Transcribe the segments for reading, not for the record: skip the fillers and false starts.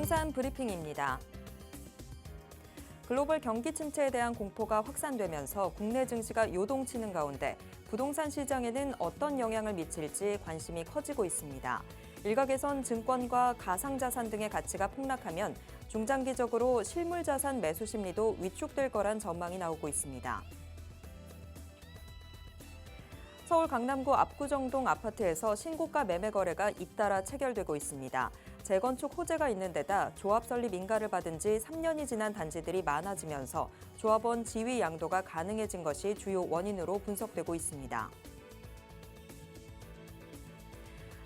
부동산 브리핑입니다. 글로벌 경기 침체에 대한 공포가 확산되면서 국내 증시가 요동치는 가운데 부동산 시장에는 어떤 영향을 미칠지 관심이 커지고 있습니다. 일각에선 증권과 가상자산 등의 가치가 폭락하면 중장기적으로 실물자산 매수 심리도 위축될 거란 전망이 나오고 있습니다. 서울 강남구 압구정동 아파트에서 신고가 매매 거래가 잇따라 체결되고 있습니다. 재건축 호재가 있는 데다 조합 설립 인가를 받은 지 3년이 지난 단지들이 많아지면서 조합원 지위 양도가 가능해진 것이 주요 원인으로 분석되고 있습니다.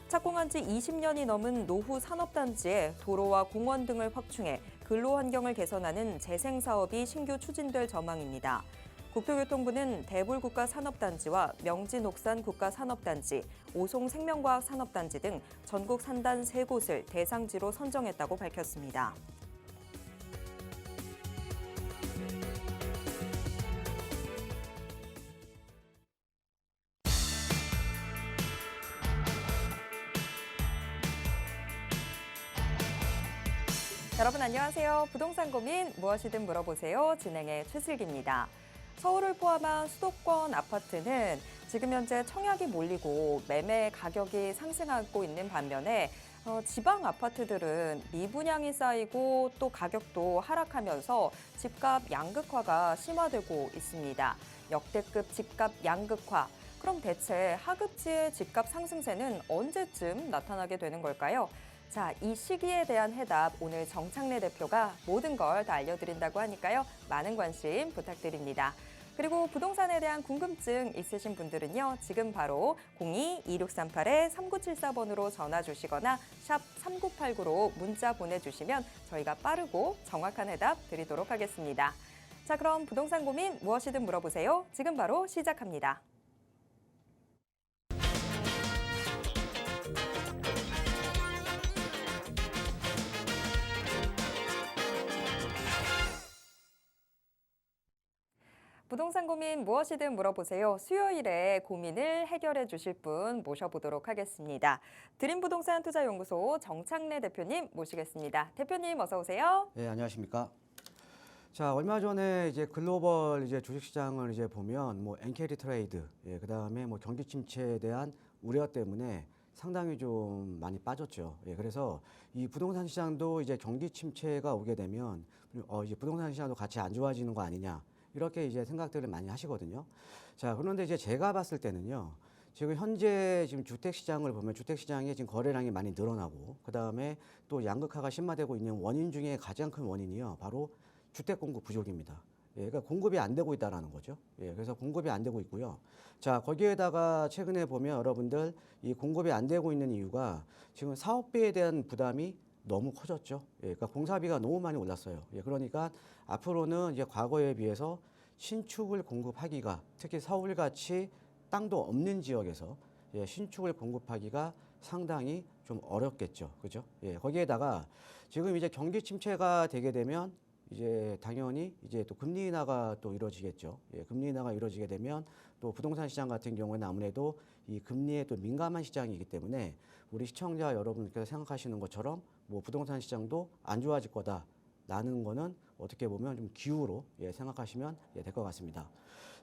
착공한 지 20년이 넘은 노후 산업단지에 도로와 공원 등을 확충해 근로환경을 개선하는 재생사업이 신규 추진될 전망입니다. 국토교통부는 대불국가산업단지와 명지녹산국가산업단지, 오송생명과학산업단지 등 전국 산단 3곳을 대상지로 선정했다고 밝혔습니다. 여러분 안녕하세요. 부동산 고민 무엇이든 물어보세요. 진행의 최슬기입니다. 서울을 포함한 수도권 아파트는 지금 현재 청약이 몰리고 매매 가격이 상승하고 있는 반면에 지방 아파트들은 미분양이 쌓이고 또 가격도 하락하면서 집값 양극화가 심화되고 있습니다. 역대급 집값 양극화. 그럼 대체 하급지의 집값 상승세는 언제쯤 나타나게 되는 걸까요? 자, 이 시기에 대한 해답 오늘 정창래 대표가 모든 걸 다 알려드린다고 하니까요. 많은 관심 부탁드립니다. 그리고 부동산에 대한 궁금증 있으신 분들은요. 지금 바로 02-2638-3974번으로 전화 주시거나 샵 3989로 문자 보내주시면 저희가 빠르고 정확한 해답 드리도록 하겠습니다. 자, 그럼 부동산 고민 무엇이든 물어보세요. 지금 바로 시작합니다. 부동산 고민 무엇이든 물어보세요. 수요일에 고민을 해결해 주실 분 모셔보도록 하겠습니다. 드림부동산 투자연구소 정창래 대표님 모시겠습니다. 대표님 어서 오세요. 네, 안녕하십니까? 자, 얼마 전에 이제 글로벌 주식시장을 보면 엔캐리 트레이드, 그다음에 경기 침체에 대한 우려 때문에 상당히 좀 많이 빠졌죠. 그래서 이 부동산 시장도 이제 경기 침체가 오게 되면 이제 부동산 시장도 같이 안 좋아지는 거 아니냐. 이렇게 이제 생각들을 많이 하시거든요. 자, 그런데 이제 제가 봤을 때는요. 지금 현재 지금 주택 시장을 보면 주택 시장에 지금 거래량이 많이 늘어나고 그다음에 또 양극화가 심화되고 있는 원인 중에 가장 큰 원인이요. 바로 주택 공급 부족입니다. 그러니까 공급이 안 되고 있다라는 거죠. 그래서 공급이 안 되고 있고요. 자, 거기에다가 최근에 보면 여러분들 이 공급이 안 되고 있는 이유가 지금 사업비에 대한 부담이 너무 커졌죠. 그러니까 공사비가 너무 많이 올랐어요. 그러니까 앞으로는 이제 과거에 비해서 신축을 공급하기가 특히 서울같이 땅도 없는 지역에서 신축을 공급하기가 상당히 좀 어렵겠죠. 그죠? 거기에다가 지금 이제 경기 침체가 되게 되면 이제 당연히 이제 또 금리 인하가 또 이루어지겠죠. 금리 인하가 이루어지게 되면 또 부동산 시장 같은 경우에는 아무래도 이 금리에 또 민감한 시장이기 때문에 우리 시청자 여러분께서 생각하시는 것처럼 부동산 시장도 안 좋아질 거다라는 거는 어떻게 보면 좀 기우로 생각하시면 될 것 같습니다.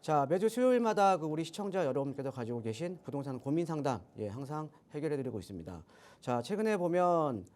자, 매주 수요일마다 우리 시청자 여러분께서 가지고 계신 부동산 고민 상담 항상 해결해드리고 있습니다. 자, 최근에 보면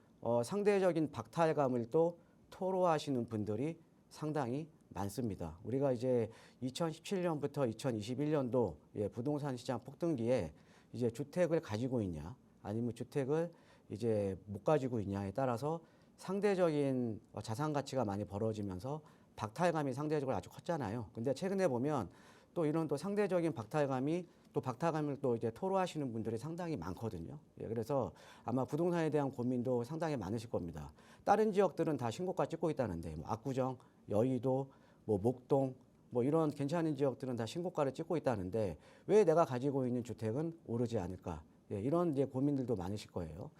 상대적인 박탈감을 또 토로하시는 분들이 상당히 많습니다. 우리가 이제 2017년부터 2021년도 부동산 시장 폭등기에 이제 주택을 가지고 있냐 아니면 주택을 이제 못 가지고 있냐에 따라서 상대적인 자산 가치가 많이 벌어지면서 박탈감이 상대적으로 아주 컸잖아요. 근데 최근에 보면 또 이런 또 상대적인 박탈감이 또 박탈감을 또 이제 토로하시는 분들이 상당히 많거든요. 그래서 아마 부동산에 대한 고민도 상당히 많으실 겁니다. 다른 지역들은 다 신고가 찍고 있다는데 압구정, 여의도, 목동 이런 괜찮은 지역들은 다 신고가를 찍고 있다는데 왜 내가 가지고 있는 주택은 오르지 않을까? 이런 이제 고민들도 많으실 거예요.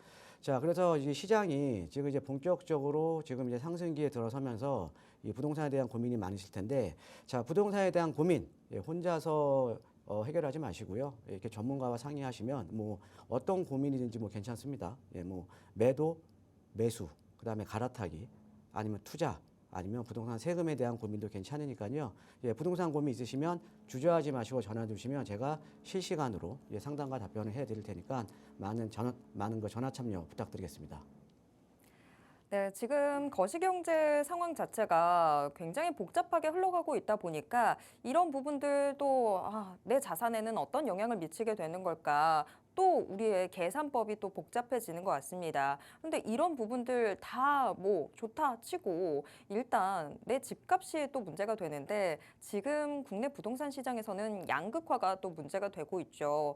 자, 그래서 이 시장이 지금 이제 본격적으로 지금 이제 상승기에 들어서면서 이 부동산에 대한 고민이 많으실 텐데, 자, 부동산에 대한 고민 혼자서 해결하지 마시고요. 이렇게 전문가와 상의하시면 어떤 고민이든지 괜찮습니다. 매도, 매수 그다음에 갈아타기, 아니면 투자, 아니면 부동산 세금에 대한 고민도 괜찮으니까요. 예, 부동산 고민 있으시면 주저하지 마시고 전화 주시면 제가 실시간으로 예, 상담과 답변을 해드릴 테니까 많은 전화 참여 부탁드리겠습니다. 네, 지금 거시경제 상황 자체가 굉장히 복잡하게 흘러가고 있다 보니까 이런 부분들도 내 자산에는 어떤 영향을 미치게 되는 걸까? 또 우리의 계산법이 또 복잡해지는 것 같습니다. 근데 이런 부분들 다 뭐 좋다 치고 일단 내 집값이 또 문제가 되는데 지금 국내 부동산 시장에서는 양극화가 또 문제가 되고 있죠.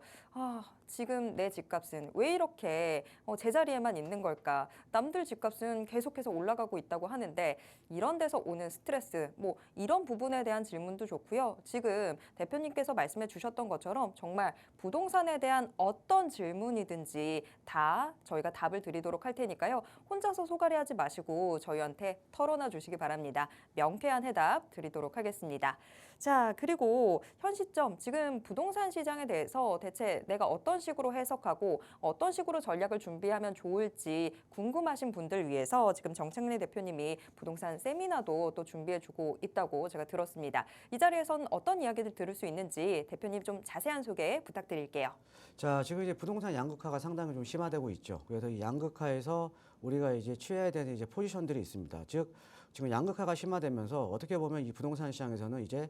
지금 내 집값은 왜 이렇게 제자리에만 있는 걸까? 남들 집값은 계속해서 올라가고 있다고 하는데 이런 데서 오는 스트레스, 뭐 이런 부분에 대한 질문도 좋고요. 지금 대표님께서 말씀해 주셨던 것처럼 정말 부동산에 대한 어떤 질문이든지 다 저희가 답을 드리도록 할 테니까요. 혼자서 소갈이 하지 마시고 저희한테 털어놔 주시기 바랍니다. 명쾌한 해답 드리도록 하겠습니다. 자, 그리고 현 시점 지금 부동산 시장에 대해서 대체 내가 어떤 식으로 해석하고 어떤 식으로 전략을 준비하면 좋을지 궁금하신 분들 위해서 지금 정창래 대표님이 부동산 세미나도 또 준비해주고 있다고 제가 들었습니다. 이 자리에선 어떤 이야기들 들을 수 있는지 대표님 좀 자세한 소개 부탁드릴게요. 자, 지금 이제 부동산 양극화가 상당히 좀 심화되고 있죠. 그래서 이 양극화에서 우리가 이제 취해야 되는 이제 포지션들이 있습니다. 즉, 지금 양극화가 심화되면서 어떻게 보면 이 부동산 시장에서는 이제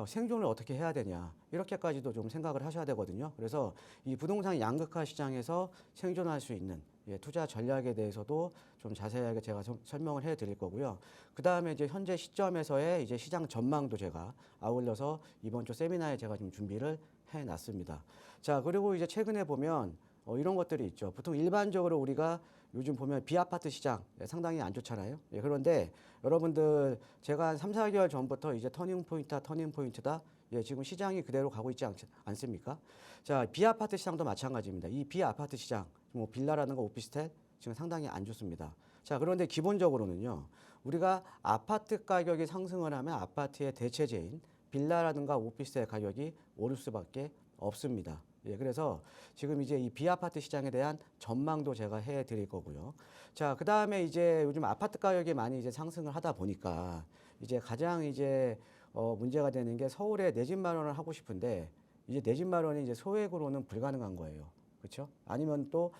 생존을 어떻게 해야 되냐 이렇게까지도 좀 생각을 하셔야 되거든요. 그래서 이 부동산 양극화 시장에서 생존할 수 있는 예, 투자 전략에 대해서도 좀 자세하게 제가 설명을 해드릴 거고요. 그 다음에 이제 현재 시점에서의 이제 시장 전망도 제가 아울러서 이번 주 세미나에 제가 지금 준비를 해놨습니다. 자, 그리고 이제 최근에 보면 이런 것들이 있죠. 보통 일반적으로 우리가 요즘 보면 비아파트 시장 상당히 안 좋잖아요. 예, 그런데 여러분들 제가 한 3, 4개월 전부터 이제 터닝 포인트다. 예, 지금 시장이 그대로 가고 있지 않습니까? 자, 비아파트 시장도 마찬가지입니다. 이 비아파트 시장, 뭐 빌라라든가 오피스텔 지금 상당히 안 좋습니다. 자, 그런데 기본적으로는요. 우리가 아파트 가격이 상승을 하면 아파트의 대체제인 빌라라든가 오피스텔 가격이 오를 수밖에 없습니다. 예, 그래서 지금 이제 이 비아파트 시장에 대한 전망도 제가 해드릴 거고요. 자, 그 다음에 이제 요즘 아파트 가격이 많이 이제 상승을 하다 보니까 이제 가장 이제 문제가 되는 게 서울에 내 집 마련을 하고 싶은데 이제 내 집 마련이 이제 소액으로는 불가능한 거예요. 그렇죠? 아니면 또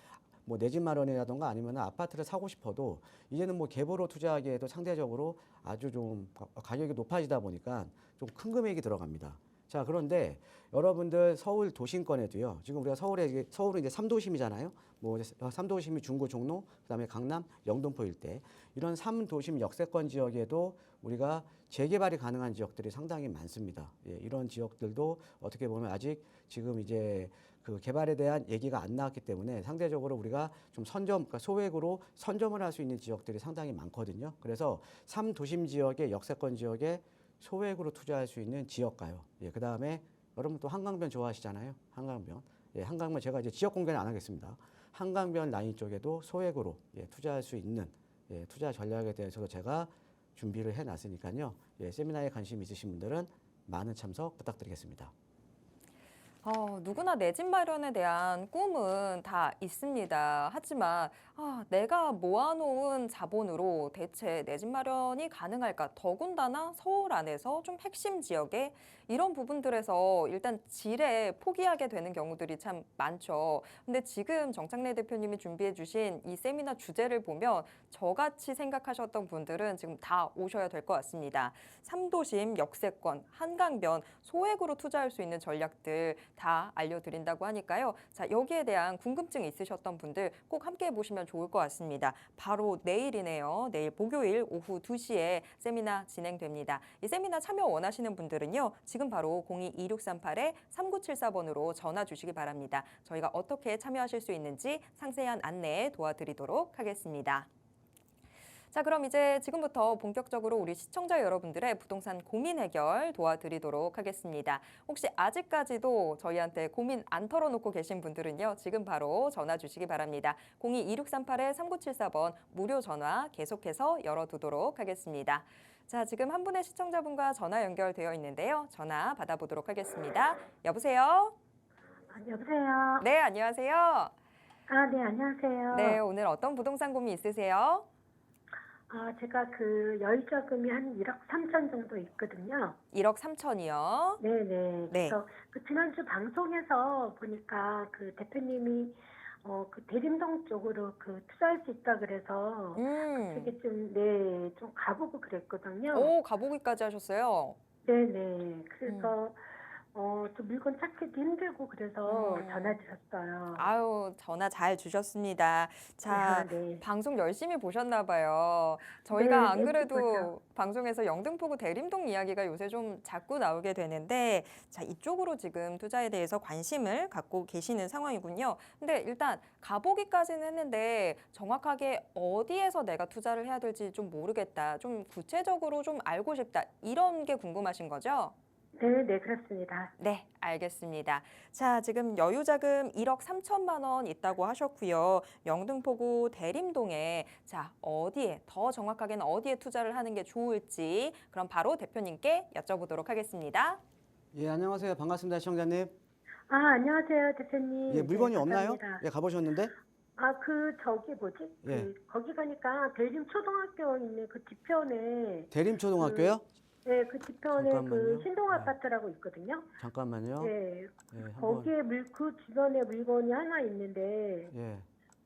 뭐 내 집 마련이라던가 아니면 아파트를 사고 싶어도 이제는 뭐 갭으로 투자하기에도 상대적으로 아주 좀 가격이 높아지다 보니까 좀 큰 금액이 들어갑니다. 자, 그런데 여러분들 서울 도심권에도요. 지금 우리가 서울은 이제 3도심이잖아요. 뭐 3도심이 중구, 종로, 그다음에 강남, 영등포 일대 이런 3도심 역세권 지역에도 우리가 재개발이 가능한 지역들이 상당히 많습니다. 예, 이런 지역들도 어떻게 보면 아직 지금 이제 그 개발에 대한 얘기가 안 나왔기 때문에 상대적으로 우리가 좀 그러니까 소액으로 선점을 할 수 있는 지역들이 상당히 많거든요. 그래서 3도심 지역의 역세권 지역에 소액으로 투자할 수 있는 지역가요. 예, 그 다음에 여러분 또 한강변 좋아하시잖아요. 한강변. 예, 한강변 제가 이제 지역 공개는 안 하겠습니다. 한강변 라인 쪽에도 소액으로 예, 투자할 수 있는 예, 투자 전략에 대해서도 제가 준비를 해놨으니까요. 예, 세미나에 관심 있으신 분들은 많은 참석 부탁드리겠습니다. 누구나 내 집 마련에 대한 꿈은 다 있습니다. 하지만 내가 모아놓은 자본으로 대체 내 집 마련이 가능할까? 더군다나 서울 안에서 좀 핵심 지역에 이런 부분들에서 일단 지레 포기하게 되는 경우들이 참 많죠. 근데 지금 정창래 대표님이 준비해 주신 이 세미나 주제를 보면 저같이 생각하셨던 분들은 지금 다 오셔야 될 것 같습니다. 3도심, 역세권, 한강변, 소액으로 투자할 수 있는 전략들 다 알려드린다고 하니까요. 자, 여기에 대한 궁금증이 있으셨던 분들 꼭 함께 보시면 좋을 것 같습니다. 바로 내일이네요. 내일 목요일 오후 2시에 세미나 진행됩니다. 이 세미나 참여 원하시는 분들은요. 지금 바로 02-2638-3974번으로 전화 주시기 바랍니다. 저희가 어떻게 참여하실 수 있는지 상세한 안내 도와드리도록 하겠습니다. 자, 그럼 이제 지금부터 본격적으로 우리 시청자 여러분들의 부동산 고민 해결 도와드리도록 하겠습니다. 혹시 아직까지도 저희한테 고민 안 털어놓고 계신 분들은요. 지금 바로 전화 주시기 바랍니다. 02-2638-3974번 무료 전화 계속해서 열어두도록 하겠습니다. 자, 지금 한 분의 시청자분과 전화 연결되어 있는데요. 전화 받아보도록 하겠습니다. 여보세요? 여보세요? 네, 안녕하세요. 네, 안녕하세요. 네, 오늘 어떤 부동산 고민 있으세요? 제가 그 여유자금이 한 1억 3천 정도 있거든요. 1억 3천이요. 네네. 네. 그래서 그 지난주 방송에서 보니까 그 대표님이 그 대림동 쪽으로 그 투자할 수 있다 그래서 그쪽에 좀, 네, 좀 가보고 그랬거든요. 오, 가보기까지 하셨어요. 네네. 그래서 좀 물건 찾기도 힘들고 그래서 전화 드렸어요. 아유, 전화 잘 주셨습니다. 자, 네. 방송 열심히 보셨나 봐요. 저희가 네, 안 네, 그래도 그거죠. 방송에서 영등포구 대림동 이야기가 요새 좀 자꾸 나오게 되는데, 자, 이쪽으로 지금 투자에 대해서 관심을 갖고 계시는 상황이군요. 근데 일단 가보기까지는 했는데 정확하게 어디에서 내가 투자를 해야 될지 좀 모르겠다. 좀 구체적으로 좀 알고 싶다. 이런 게 궁금하신 거죠? 네, 그렇습니다. 네, 알겠습니다. 자, 지금 여유자금 1억 3천만 원 있다고 하셨고요. 영등포구 대림동에 자, 어디에 더 정확하게는 어디에 투자를 하는 게 좋을지 그럼 바로 대표님께 여쭤보도록 하겠습니다. 예, 안녕하세요. 반갑습니다, 시청자님. 안녕하세요, 대표님. 예, 물건이 네, 없나요? 감사합니다. 예, 가보셨는데? 저기 뭐지? 예. 거기 가니까 대림 초등학교 있는 그 뒤편에, 대림초등학교요? 네, 그 뒤편에 잠깐만요. 그 신동 네. 아파트라고 있거든요. 잠깐만요. 네, 예, 한번. 거기에 그 주변에 물건이 하나 있는데, 예,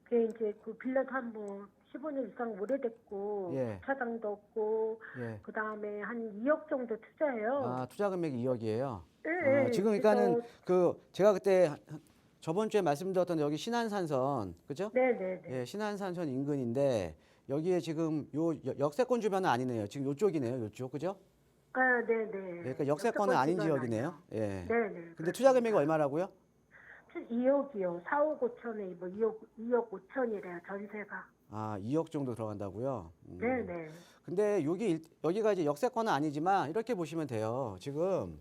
그게 이제 그 빌려도 한 뭐 15년 이상 오래됐고, 예. 주차장도 없고, 예. 그 다음에 한 2억 정도 투자해요. 투자 금액이 2억이에요. 네, 지금 그러니까는 제가 그때 저번 주에 말씀드렸던 여기 신안산선, 그죠? 네네네. 예, 신안산선 인근인데 여기에 지금 요 역세권 주변은 아니네요. 지금 요쪽이네요, 요쪽, 그죠? 네네. 예, 그러니까 역세권은 아닌 지역이네요. 예. 네네. 근데 투자 금액이 얼마라고요? 2억이요. 4억 5천에 뭐 2억 5천이래요. 전세가. 2억 정도 들어간다고요? 네네. 근데 여기가 이제 역세권은 아니지만 이렇게 보시면 돼요. 지금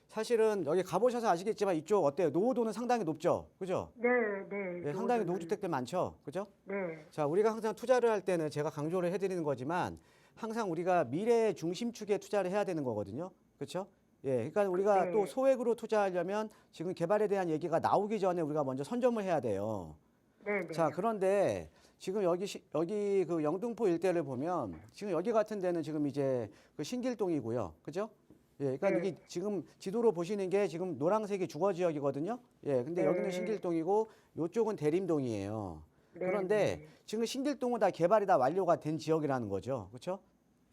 사실은 여기 가보셔서 아시겠지만 이쪽 어때요? 노후도는 상당히 높죠? 그죠? 네네. 예, 상당히 노후주택들 많죠? 그죠? 네. 자, 우리가 항상 투자를 할 때는 제가 강조를 해드리는 거지만 항상 우리가 미래 중심축에 투자를 해야 되는 거거든요. 그렇죠? 예, 그러니까 우리가 네. 또 소액으로 투자하려면 지금 개발에 대한 얘기가 나오기 전에 우리가 먼저 선점을 해야 돼요. 네네. 자, 그런데 지금 여기 그 영등포 일대를 보면 지금 여기 같은 데는 지금 이제 그 신길동이고요. 그죠? 예, 그러니까 네. 이게 지금 지도로 보시는 게 지금 노란색이 주거 지역이거든요. 예, 근데 네. 여기는 신길동이고 요쪽은 대림동이에요. 네. 그런데 지금 신길동은 다 개발이 다 완료가 된 지역이라는 거죠. 그렇죠?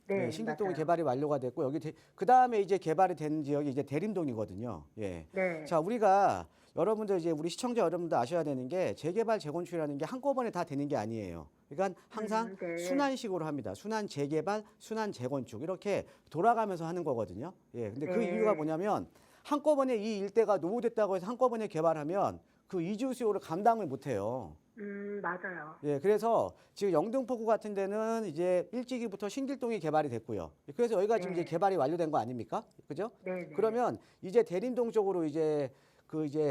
네. 예, 신길동은 맞아요. 개발이 완료가 됐고 그다음에 이제 개발이 된 지역이 이제 대림동이거든요. 예. 네. 자, 우리가 여러분들 이제 우리 시청자 여러분들 아셔야 되는 게 재개발 재건축이라는 게 한꺼번에 다 되는 게 아니에요. 그러니까 항상 네. 순환식으로 합니다. 순환 재개발, 순환 재건축 이렇게 돌아가면서 하는 거거든요. 예. 근데 그 네. 이유가 뭐냐면 한꺼번에 이 일대가 노후됐다고 해서 한꺼번에 개발하면 그 이주 수요를 감당을 못 해요. 맞아요. 예, 그래서 지금 영등포구 같은 데는 이제 일찍이부터 신길동이 개발이 됐고요. 그래서 여기가 지금 네. 이제 개발이 완료된 거 아닙니까? 그죠? 네. 그러면 이제 대림동 쪽으로 이제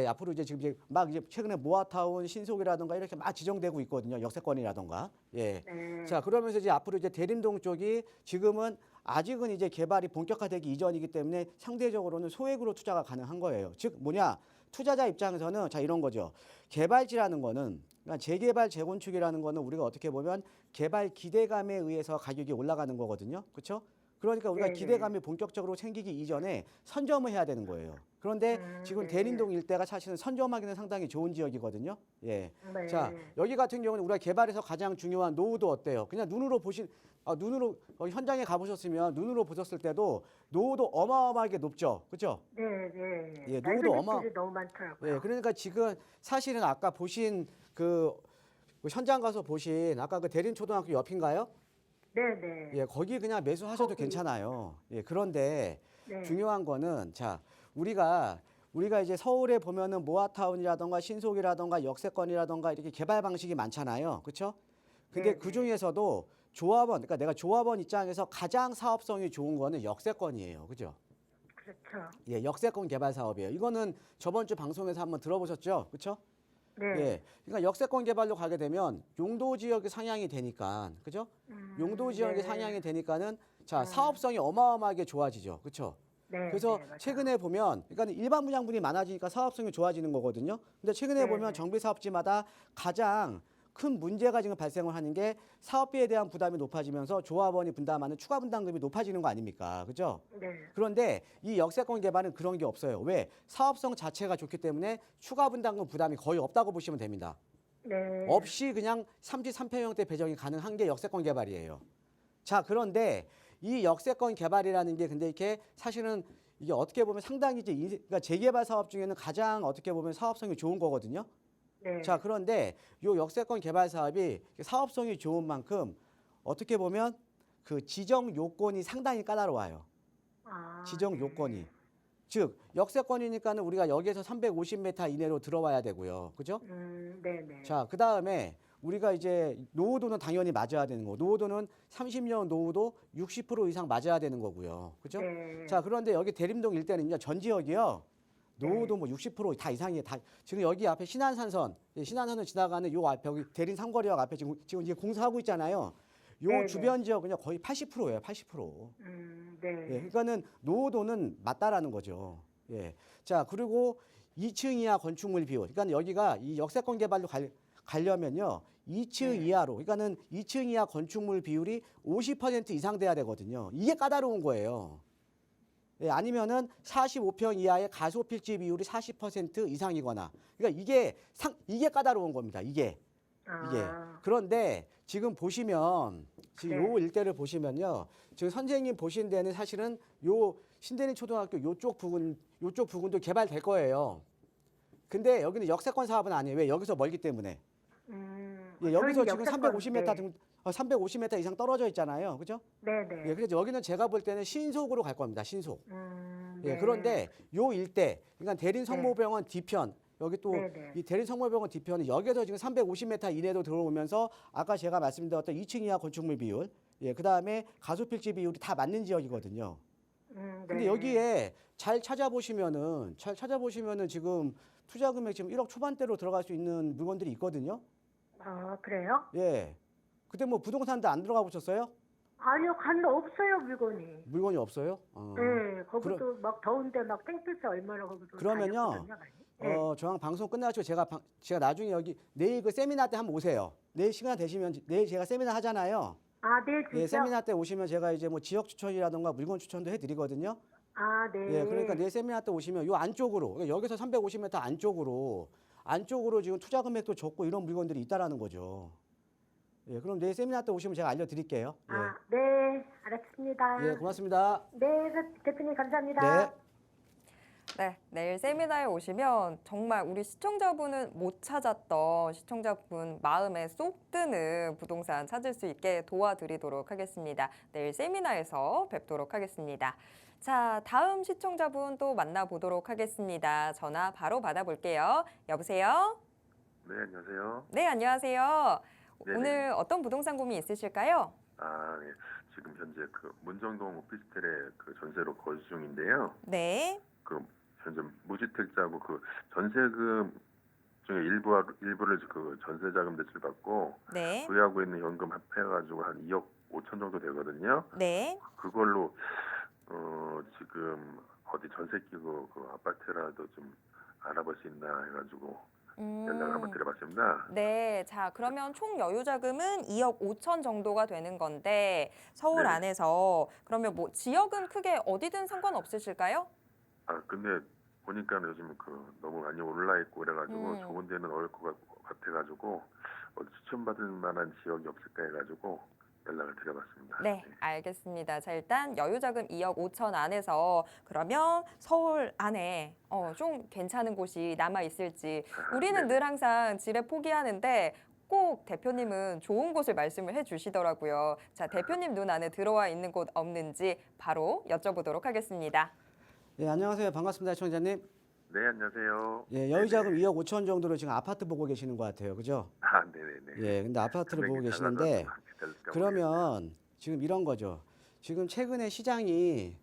앞으로 이제 지금 막 이제 최근에 모아타운 신속이라든가 이렇게 막 지정되고 있거든요. 역세권이라든가. 예. 네. 자, 그러면서 이제 앞으로 이제 대림동 쪽이 지금은 아직은 이제 개발이 본격화되기 이전이기 때문에 상대적으로는 소액으로 투자가 가능한 거예요. 즉 뭐냐? 투자자 입장에서는 자 이런 거죠. 개발지라는 거는 그러니까 재개발 재건축이라는 거는 우리가 어떻게 보면 개발 기대감에 의해서 가격이 올라가는 거거든요. 그렇죠? 그러니까 우리가 네네. 기대감이 본격적으로 생기기 이전에 선점을 해야 되는 거예요. 그런데 지금 네. 대림동 일대가 사실은 선점하기는 상당히 좋은 지역이거든요. 예. 네. 자, 여기 같은 경우는 우리가 개발에서 가장 중요한 노후도 어때요? 그냥 눈으로 현장에 가보셨으면 눈으로 보셨을 때도 노후도 어마어마하게 높죠. 그렇죠? 네. 네. 예, 낡은 노후도 집들이 너무 많더라고요. 예, 그러니까 지금 사실은 아까 보신 그 현장 가서 보신 아까 그 대림초등학교 옆인가요? 네네. 예, 거기 그냥 매수하셔도 거기. 괜찮아요. 예, 그런데 네. 중요한 거는 자, 우리가 이제 서울에 보면은 모아타운이라던가 신속이라던가 역세권이라던가 이렇게 개발 방식이 많잖아요. 그렇죠? 근데 네, 그 네. 중에서도 그러니까 내가 조합원 입장에서 가장 사업성이 좋은 거는 역세권이에요. 그죠? 그렇죠. 예, 역세권 개발 사업이에요. 이거는 저번 주 방송에서 한번 들어보셨죠? 그렇죠? 네. 예. 그러니까 역세권 개발로 가게 되면 용도 지역이 상향이 되니까. 그죠? 용도 지역이 네. 상향이 되니까는 자, 사업성이 어마어마하게 좋아지죠. 그렇죠? 네, 그래서 네, 맞아요. 최근에 보면, 그러니까 일반 분양분이 많아지니까 사업성이 좋아지는 거거든요. 근데 최근에 네, 보면 네. 정비 사업지마다 가장 큰 문제가 지금 발생을 하는 게 사업비에 대한 부담이 높아지면서 조합원이 분담하는 추가 분담금이 높아지는 거 아닙니까? 그죠? 네. 그런데 이 역세권 개발은 그런 게 없어요. 왜? 사업성 자체가 좋기 때문에 추가 분담금 부담이 거의 없다고 보시면 됩니다. 네. 없이 그냥 33평형대 배정이 가능한 게 역세권 개발이에요. 자, 그런데 이 역세권 개발이라는 게 근데 이렇게 사실은 이게 어떻게 보면 상당히 이제 그러니까 재개발 사업 중에는 가장 어떻게 보면 사업성이 좋은 거거든요. 네. 자, 그런데 이 역세권 개발 사업이 사업성이 좋은 만큼 어떻게 보면 그 지정 요건이 상당히 까다로워요. 아, 지정 네. 요건이. 즉, 역세권이니까는 우리가 여기에서 350m 이내로 들어와야 되고요. 그죠? 네, 네. 자, 그 다음에 우리가 이제 노후도는 당연히 맞아야 되는 거. 노후도는 30년 노후도 60% 이상 맞아야 되는 거고요. 그죠? 네. 자, 그런데 여기 대림동 일대는요, 전 지역이요. 노후도 뭐 60%다 이상이에요. 다 지금 여기 앞에 신안산선, 신안산을 지나가는 요 앞에 여기 대림 삼거리역 앞에 지금 이제 공사하고 있잖아요. 요 네, 주변 지역은요 거의 80%예요. 80%. 네. 예, 그러니까는 노후도는 맞다라는 거죠. 예. 자, 그리고 2층 이하 건축물 비율. 그러니까 여기가 이 역세권 개발로 가려면요. 2층 네. 이하로. 그러니까는 2층 이하 건축물 비율이 50% 이상 돼야 되거든요. 이게 까다로운 거예요. 예, 아니면은 45평 이하의 가소필지 비율이 40% 이상이거나. 그러니까 이게 까다로운 겁니다. 이게. 아, 그런데 지금 보시면 지금 네. 요 일대를 보시면요. 지금 선생님 보신 데는 사실은 요 신대림 초등학교 요쪽 부근도 개발될 거예요. 근데 여기는 역세권 사업은 아니에요. 왜? 여기서 멀기 때문에. 예, 여기서 저희는 지금 역세권, 350m 350m 이상 떨어져 있잖아요. 그죠? 네, 네. 예, 그래서 여기는 제가 볼 때는 신속으로 갈 겁니다. 신속. 예, 네. 그런데 요 일대, 그러니까 대림 성모병원 뒤편, 여기 또 네, 네. 이 대림 성모병원 뒤편이 여기서 지금 350m 이내로 들어오면서 아까 제가 말씀드렸던 2층 이하 건축물 비율, 예, 그 다음에 가소필지 비율이 다 맞는 지역이거든요. 근데 네. 여기에 잘 찾아보시면은 지금 투자 금액 지금 1억 초반대로 들어갈 수 있는 물건들이 있거든요. 아, 그래요? 예. 그때 뭐 부동산도 안 들어가 보셨어요? 아니요, 간데 없어요, 물건이. 물건이 없어요? 네, 거기도 막 더운데 막 땡볕에 얼마나 거기도 그러면요. 다녔거든요, 많이. 네. 저랑 방송 끝나시고 제가 나중에 여기 내일 그 세미나 때 한번 오세요. 내일 시간 되시면 내일 제가 세미나 하잖아요. 아, 내일 예, 주죠? 세미나 때 오시면 제가 이제 뭐 지역 추천이라던가 물건 추천도 해드리거든요. 아, 네. 예, 그러니까 내일 세미나 때 오시면 요 안쪽으로 그러니까 여기서 350m 안쪽으로 지금 투자 금액도 적고 이런 물건들이 있다라는 거죠. 예, 그럼 내일 세미나 때 오시면 제가 알려드릴게요. 예, 아, 네, 알았습니다. 예, 고맙습니다. 네, 대표님 감사합니다. 네. 네, 내일 세미나에 오시면 정말 우리 시청자분은 못 찾았던 시청자분 마음에 쏙 드는 부동산 찾을 수 있게 도와드리도록 하겠습니다. 내일 세미나에서 뵙도록 하겠습니다. 자, 다음 시청자분 또 만나보도록 하겠습니다. 전화 바로 받아볼게요. 여보세요? 네, 안녕하세요. 네, 안녕하세요. 네네. 오늘 어떤 부동산 고민 있으실까요? 아, 예. 지금 현재 그 문정동 오피스텔에 그 전세로 거주 중인데요. 네, 그 현재 무주택자고 그 전세금 중에 일부를 그 전세자금 대출 받고 네, 부여하고 있는 연금 합해가지고 한 2억 5천 정도 되거든요. 네. 그걸로 지금 어디 전세 끼고 그 아파트라도 좀 알아볼 수 있나 해가지고 연락을 한번 드려봤습니다. 네, 자, 그러면 총 여유 자금은 2억 5천 정도가 되는 건데 서울 네. 안에서 그러면 뭐 지역은 크게 어디든 상관없으실까요? 아, 근데 보니까 요즘 그 너무 많이 올라 있고 그래가지고 좋은 데는 어울 것 같아가지고 어디 추천받을 만한 지역이 없을까 해가지고 연락을 드려봤습니다. 네, 알겠습니다. 자, 일단 여유 자금 2억 5천 안에서 그러면 서울 안에 좀 괜찮은 곳이 남아 있을지 우리는 늘 항상 지레 포기하는데 꼭 대표님은 좋은 곳을 말씀을 해주시더라고요. 자, 대표님 눈 안에 들어와 있는 곳 없는지 바로 여쭤보도록 하겠습니다. 예, 안녕하세요. 반갑습니다, 시청자님. 네, 안녕하세요. 예, 여유자금 2억 5천 정도로 지금 아파트 보고 계시는 것 같아요. 그죠? 아, 네네네. 예, 근데 아파트를 보고 금액이 계시는데 작아서 기다릴까 그러면 지금 이런 거죠. 지금 최근에 시장이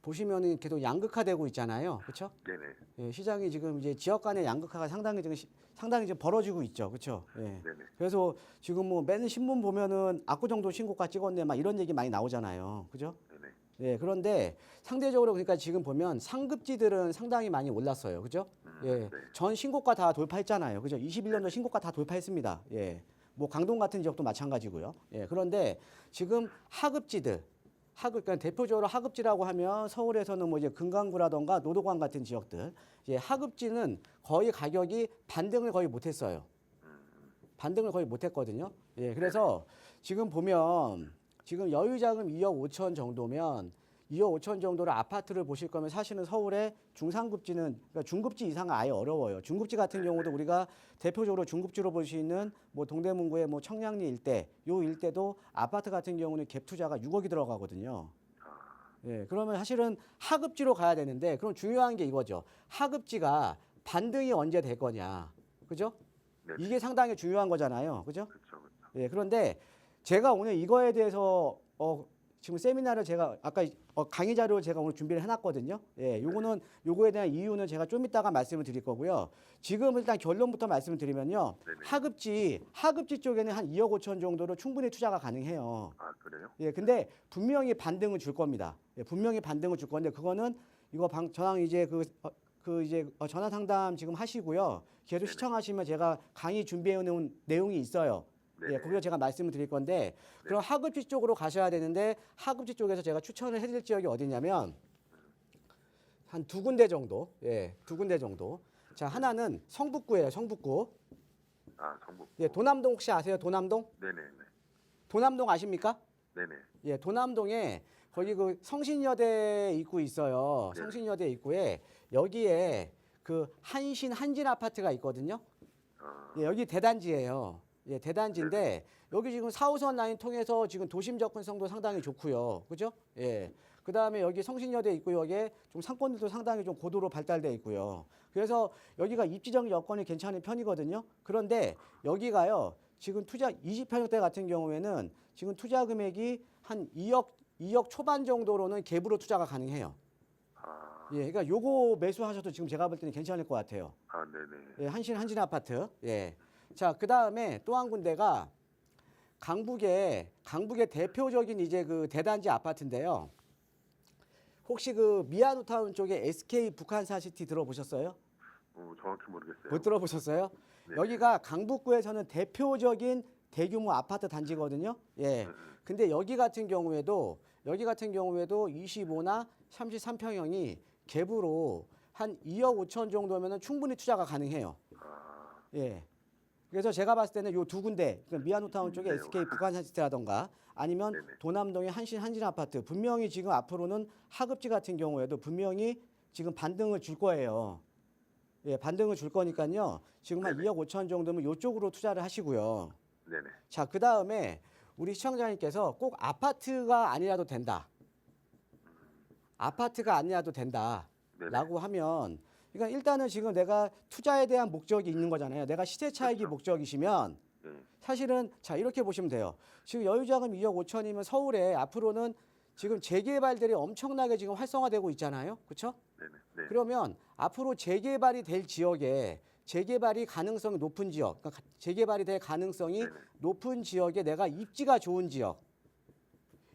보시면은 계속 양극화되고 있잖아요. 그렇죠? 모르겠어요. 예, 시장이 지금 이제 지역 간의 양극화가 상당히 지금 벌어지고 있죠. 그렇죠? 예. 네네. 그래서 지금 뭐 매일 신문 보면은 압구정도 신고가 찍었네 막 이런 얘기 많이 나오잖아요. 그죠? 네네. 예, 그런데 상대적으로 그러니까 지금 보면 상급지들은 상당히 많이 올랐어요. 그죠? 예. 네. 전 신고가 다 돌파했잖아요. 그죠? 21년도 신고가 다 돌파했습니다. 예. 뭐 강동 같은 지역도 마찬가지고요. 예. 그런데 지금 하급지들 그러니까 대표적으로 하급지라고 하면 서울에서는 뭐 이제 금강구라던가 노도관 같은 지역들, 예, 하급지는 거의 가격이 반등을 거의 못했어요. 반등을 거의 못했거든요. 예, 그래서 지금 보면 지금 여유자금 2억 5천 정도면 2억 5천 정도로 아파트를 보실 거면 사실은 서울의 중상급지는 그러니까 중급지 이상은 아예 어려워요. 중급지 같은 경우도 우리가 대표적으로 중급지로 볼 수 있는 뭐 동대문구의 뭐 청량리 일대, 요 일대도 아파트 같은 경우는 갭 투자가 6억이 들어가거든요. 예, 그러면 사실은 하급지로 가야 되는데 그럼 중요한 게 이거죠. 하급지가 반등이 언제 될 거냐, 그죠? 네. 이게 상당히 중요한 거잖아요, 그죠? 그렇죠. 그렇죠. 예, 그런데 제가 오늘 이거에 대해서 지금 세미나를 제가 아까 강의 자료를 제가 오늘 준비를 해놨거든요. 예, 요거에 대한 이유는 제가 좀 이따가 말씀을 드릴 거고요. 지금 일단 결론부터 말씀을 드리면요. 네네. 하급지 쪽에는 한 2억 5천 정도로 충분히 투자가 가능해요. 아, 그래요? 예, 근데 분명히 반등을 줄 겁니다. 예, 분명히 반등을 줄 건데 그거는 이거 저랑 이제 전화 상담 지금 하시고요. 계속 네네. 시청하시면 제가 강의 준비해 놓은 내용이 있어요. 예, 네네. 거기서 제가 말씀을 드릴 건데 그럼 하급지 쪽으로 가셔야 되는데 하급지 쪽에서 제가 추천을 해드릴 지역이 어디냐면 한 두 군데 정도. 예, 두 군데 정도. 자, 하나는 성북구예요. 성북구. 아, 성북. 예, 도남동 혹시 아세요? 도남동? 네네네. 도남동 아십니까? 네네. 예, 도남동에 거기 그 성신여대 입구 있어요. 네. 성신여대 입구에 여기에 그 한진 아파트가 있거든요. 예, 여기 대단지예요. 예, 대단지인데 여기 지금 4호선 라인 통해서 지금 도심 접근성도 상당히 좋고요. 그죠? 예. 그다음에 여기 성신여대 입구역에 좀 상권들도 상당히 좀 고도로 발달돼 있고요. 그래서 여기가 입지적 여건이 괜찮은 편이거든요. 그런데 여기가요. 지금 투자 20평대 같은 경우에는 지금 투자 금액이 한 2억 초반 정도로는 갭으로 투자가 가능해요. 아, 예. 그러니까 요거 매수하셔도 지금 제가 볼 때는 괜찮을 것 같아요. 아, 네네. 예, 한진 아파트. 예. 자, 그다음에 또 한 군데가 강북의 대표적인 이제 그 대단지 아파트인데요. 혹시 그 미아누타운 쪽에 SK 북한사시티 들어보셨어요? 정확히 모르겠어요. 못 들어보셨어요? 네. 여기가 강북구에서는 대표적인 대규모 아파트 단지거든요. 예. 근데 여기 같은 경우에도 25나 33평형이 갭으로 한 2억 5천 정도면은 충분히 투자가 가능해요. 아, 예. 그래서 제가 봤을 때는 요 두 군데, 그러니까 미아누타운 쪽에 네. SK 북한사시티라던가 아니면 네네. 도남동의 한진 아파트 분명히 지금 앞으로는 하급지 같은 경우에도 분명히 지금 반등을 줄 거예요. 예, 반등을 줄 거니까요. 지금 한 네네. 2억 5천 정도면 요쪽으로 투자를 하시고요. 네네. 자, 그다음에 우리 시청자님께서 꼭 아파트가 아니라도 된다. 아파트가 아니라도 된다. 네네. 라고 하면 그러니까 일단은 지금 내가 투자에 대한 목적이 있는 거잖아요. 내가 시세 차익이 그렇죠. 목적이시면 네. 사실은 자 이렇게 보시면 돼요. 지금 여유자금 2억 5천이면 서울에 앞으로는 지금 재개발들이 엄청나게 지금 활성화되고 있잖아요. 그렇죠? 네네. 네. 그러면 앞으로 재개발이 될 지역에 재개발이 가능성이 높은 지역, 그러니까 재개발이 될 가능성이 네네. 높은 지역에 내가 입지가 좋은 지역,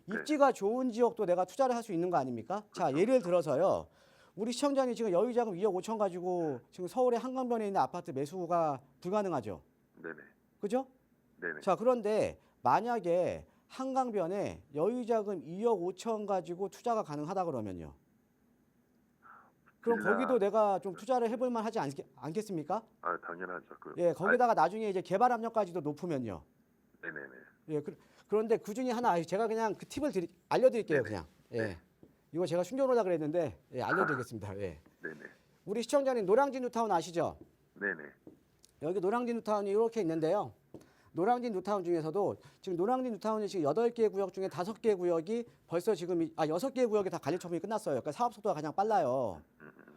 네. 입지가 좋은 지역도 내가 투자를 할 수 있는 거 아닙니까? 자, 예를 들어서요. 우리 시청자님 지금 여유자금 2억 5천 가지고 지금 서울의 한강변에 있는 아파트 매수가 불가능하죠. 네네. 그죠? 네네. 자, 그런데 만약에 한강변에 여유자금 2억 5천 가지고 투자가 가능하다 그러면요. 그럼 빌라. 거기도 내가 좀 투자를 해볼 만하지 않겠습니까? 아, 당연하죠. 예, 거기다가 나중에 이제 개발 압력까지도 높으면요. 네네네. 예, 그런데 그 중에 하나 제가 그냥 그 팁을 알려드릴게요, 네네. 그냥. 예, 네. 이거 제가 숨겨놓으려고 그랬는데 예, 알려드리겠습니다. 예. 네네. 우리 시청자님 노량진 뉴타운 아시죠? 네네. 여기 노량진 뉴타운이 이렇게 있는데요. 노량진 뉴타운 중에서도 지금 노량진 뉴타운이 지금 8개 구역 중에 5개 구역이 벌써 지금 6개 구역이 다 관리 처분이 끝났어요. 그러니까 사업 속도가 가장 빨라요.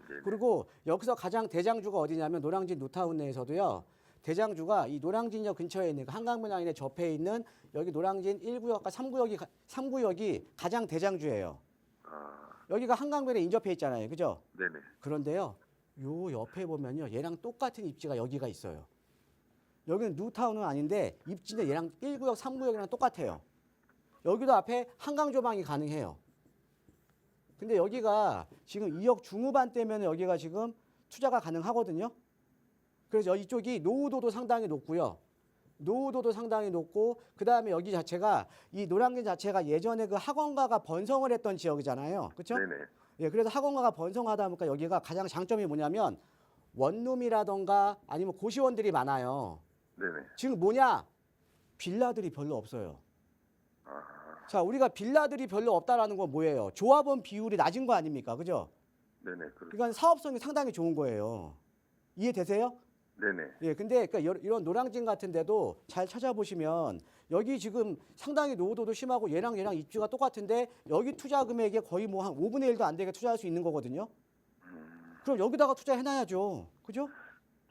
네네. 그리고 여기서 가장 대장주가 어디냐면 노량진 뉴타운 내에서도요. 대장주가 이 노량진역 근처에 있는 한강변 라인에 접해 있는 여기 노량진 1구역과 3구역이 가장 대장주예요. 아, 여기가 한강변에 인접해 있잖아요. 그죠? 네네. 그런데요. 요 옆에 보면요. 얘랑 똑같은 입지가 여기가 있어요. 여기는 뉴타운은 아닌데 입지는 얘랑 1구역, 3구역이랑 똑같아요. 여기도 앞에 한강 조망이 가능해요. 근데 여기가 지금 2억 중후반대면 여기가 지금 투자가 가능하거든요. 그래서 이쪽이 노후도도 상당히 높고요. 노후도도 상당히 높고 그다음에 여기 자체가 이 노량진 자체가 예전에 그 학원가가 번성을 했던 지역이잖아요. 그렇죠? 네네. 예, 그래서 학원가가 번성하다 보니까 여기가 가장 장점이 뭐냐면 원룸이라던가 아니면 고시원들이 많아요. 네네. 지금 뭐냐? 빌라들이 별로 없어요. 아, 자, 우리가 빌라들이 별로 없다라는 건 뭐예요? 조합원 비율이 낮은 거 아닙니까? 그죠? 네네. 그러니까 사업성이 상당히 좋은 거예요. 이해되세요? 네네. 예, 근데 그러니까 이런 노량진 같은 데도 잘 찾아보시면 여기 지금 상당히 노후도도 심하고 얘랑 입지가 똑같은데 여기 투자 금액에 거의 뭐 한 5분의 1도 안 되게 투자할 수 있는 거거든요. 그럼 여기다가 투자해놔야죠. 그죠?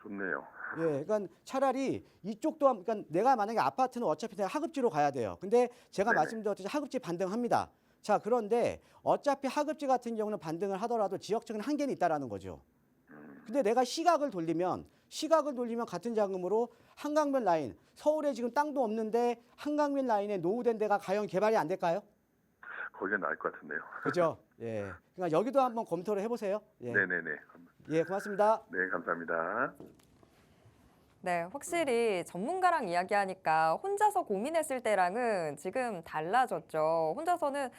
좋네요. 예, 그러니까 차라리 이쪽도 그러니까 내가 만약에 아파트는 어차피 내가 하급지로 가야 돼요. 근데 제가 네네. 말씀드렸듯이 하급지 반등합니다. 자, 그런데 어차피 하급지 같은 경우는 반등을 하더라도 지역적인 한계는 있다라는 거죠. 근데 내가 시각을 돌리면 같은 자금으로 한강변 라인, 서울에 지금 땅도 없는데 한강변 라인에 노후된 데가 과연 개발이 안 될까요? 거기가 나을 것 같은데요. 그죠? 예. 그러니까 여기도 한번 검토를 해보세요. 예. 네네네. 예, 고맙습니다. 네, 감사합니다. 네, 확실히 전문가랑 이야기하니까 혼자서 고민했을 때랑은 지금 달라졌죠. 혼자서는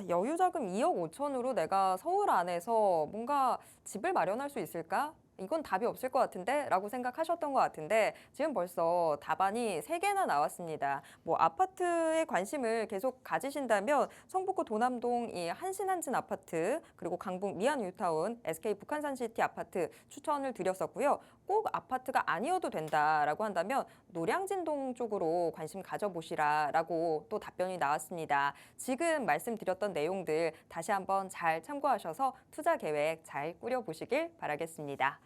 여유 자금 2억 5천으로 내가 서울 안에서 뭔가 집을 마련할 수 있을까? 이건 답이 없을 것 같은데? 라고 생각하셨던 것 같은데 지금 벌써 답안이 3개나 나왔습니다. 뭐 아파트에 관심을 계속 가지신다면 성북구 도남동 이 한신한진 아파트 그리고 강북 미안 뉴타운 SK 북한산시티 아파트 추천을 드렸었고요. 꼭 아파트가 아니어도 된다라고 한다면 노량진동 쪽으로 관심 가져보시라라고 또 답변이 나왔습니다. 지금 말씀드렸던 내용들 다시 한번 잘 참고하셔서 투자 계획 잘 꾸려보시길 바라겠습니다.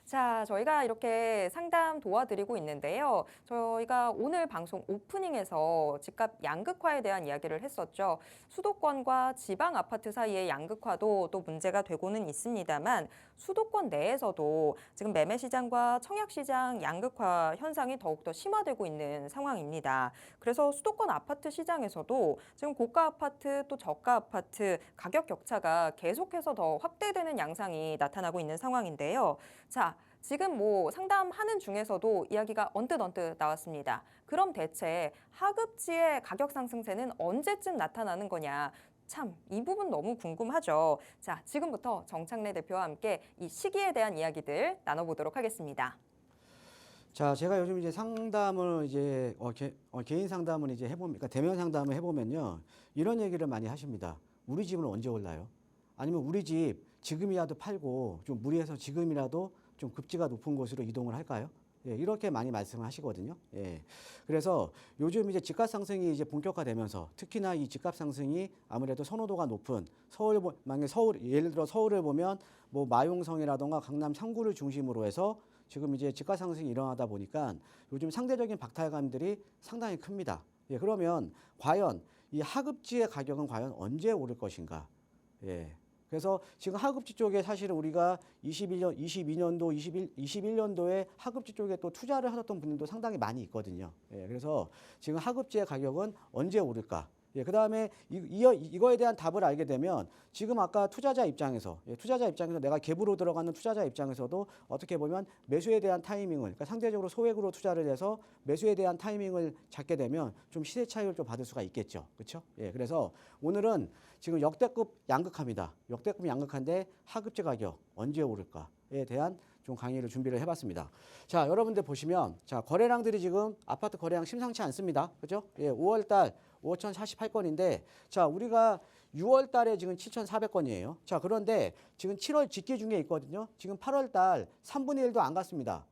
자, 저희가 이렇게 상담 도와드리고 있는데요. 저희가 오늘 방송 오프닝에서 집값 양극화에 대한 이야기를 했었죠. 수도권과 지방 아파트 사이의 양극화도 또 문제가 되고는 있습니다만 수도권 내에서도 지금 매매 시장과 청약 시장 양극화 현상이 더욱더 심화되고 있는 상황입니다. 그래서 수도권 아파트 시장에서도 지금 고가 아파트 또 저가 아파트 가격 격차가 계속해서 더 확대되는 양상이 나타나고 있는 상황인데요. 자, 지금 뭐 상담하는 중에서도 이야기가 언뜻 나왔습니다. 그럼 대체 하급지의 가격 상승세는 언제쯤 나타나는 거냐? 참, 이 부분 너무 궁금하죠. 자, 지금부터 정창래 대표와 함께 이 시기에 대한 이야기들 나눠보도록 하겠습니다. 자, 제가 요즘 이제 상담을 이제 개인 상담을 이제 그러니까 대면 상담을 해보면요, 이런 얘기를 많이 하십니다. 우리 집은 언제 올라요? 아니면 우리 집 지금이라도 팔고 좀 무리해서 지금이라도 좀 급지가 높은 곳으로 이동을 할까요? 예, 이렇게 많이 말씀을 하시거든요. 예. 그래서 요즘 이제 집값 상승이 이제 본격화되면서 특히나 이 집값 상승이 아무래도 선호도가 높은 만약에 예를 들어 서울을 보면 뭐 마용성이라던가 강남 3구를 중심으로 해서 지금 이제 집값 상승이 일어나다 보니까 요즘 상대적인 박탈감들이 상당히 큽니다. 예, 그러면 과연 이 하급지의 가격은 과연 언제 오를 것인가? 예. 그래서 지금 하급지 쪽에 사실은 우리가 22년도, 21년도에 하급지 쪽에 또 투자를 하셨던 분들도 상당히 많이 있거든요. 예, 그래서 지금 하급지의 가격은 언제 오를까? 예, 그 다음에 이거에 대한 답을 알게 되면 지금 아까 투자자 입장에서 내가 갭으로 들어가는 투자자 입장에서도 어떻게 보면 매수에 대한 타이밍을, 그러니까 상대적으로 소액으로 투자를 해서 매수에 대한 타이밍을 잡게 되면 좀 시세 차익을 좀 받을 수가 있겠죠. 그렇죠? 예, 그래서 오늘은 지금 역대급 양극화입니다. 역대급 양극화인데 하급지 가격 언제 오를까에 대한 좀 강의를 준비를 해봤습니다. 자, 여러분들 보시면 자, 거래량들이 지금 아파트 거래량 심상치 않습니다. 그죠? 예, 5월달 5,048건인데 자, 우리가 6월 달에 지금 7,400건이에요. 자, 그런데 지금 7월 직계 중에 있거든요. 지금 8월 달 3분의 1도 안 갔습니다.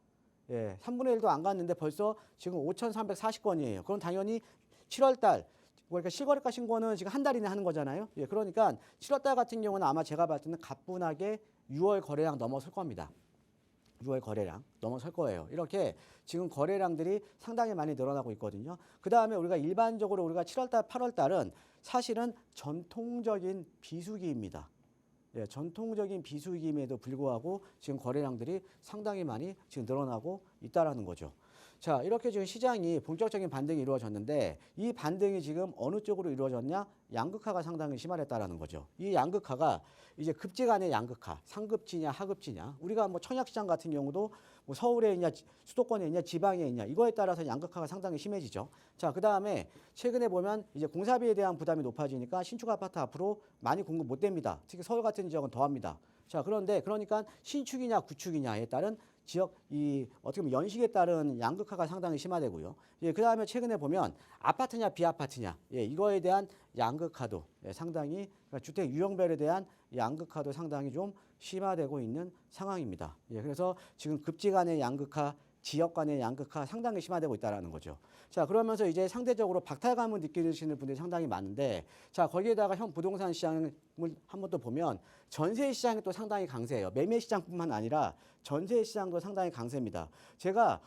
예, 3분의 1도 안 갔는데 벌써 지금 5,340건이에요. 그럼 당연히 7월 달 그러니까 실거래가 신고는 지금 한 달이나 하는 거잖아요. 예, 그러니까 7월 달 같은 경우는 아마 제가 봤을 때는 가뿐하게 6월 거래량 넘어설 겁니다. 6월 거래량 넘어설 거예요. 이렇게 지금 거래량들이 상당히 많이 늘어나고 있거든요. 그 다음에 우리가 일반적으로 우리가 7월달, 8월달은 사실은 전통적인 비수기입니다. 예, 전통적인 비수기임에도 불구하고 지금 거래량들이 상당히 많이 지금 늘어나고 있다라는 거죠. 자, 이렇게 지금 시장이 본격적인 반등이 이루어졌는데 이 반등이 지금 어느 쪽으로 이루어졌냐? 양극화가 상당히 심화됐다라는 거죠. 이 양극화가 이제 급지 간의 양극화, 상급지냐 하급지냐. 우리가 뭐 청약시장 같은 경우도 뭐 서울에 있냐, 수도권에 있냐, 지방에 있냐 이거에 따라서 양극화가 상당히 심해지죠. 자, 그다음에 최근에 보면 이제 공사비에 대한 부담이 높아지니까 신축 아파트 앞으로 많이 공급 못 됩니다. 특히 서울 같은 지역은 더합니다. 자, 그런데 그러니까 신축이냐 구축이냐에 따른 지역 이 어떻게 보면 연식에 따른 양극화가 상당히 심화되고요. 예, 그다음에 최근에 보면 아파트냐 비아파트냐 예, 이거에 대한 양극화도 예, 상당히 그러니까 주택 유형별에 대한 양극화도 상당히 좀 심화되고 있는 상황입니다. 예, 그래서 지금 급지 간의 양극화, 지역 간의 양극화 상당히 심화되고 있다라는 거죠. 자, 그러면서 이제 상대적으로 박탈감을 느끼시는 분들이 상당히 많은데, 자, 거기에다가 현 부동산 시장을 한번 또 보면 전세 시장이 또 상당히 강세예요. 매매 시장뿐만 아니라 전세 시장도 상당히 강세입니다. 제가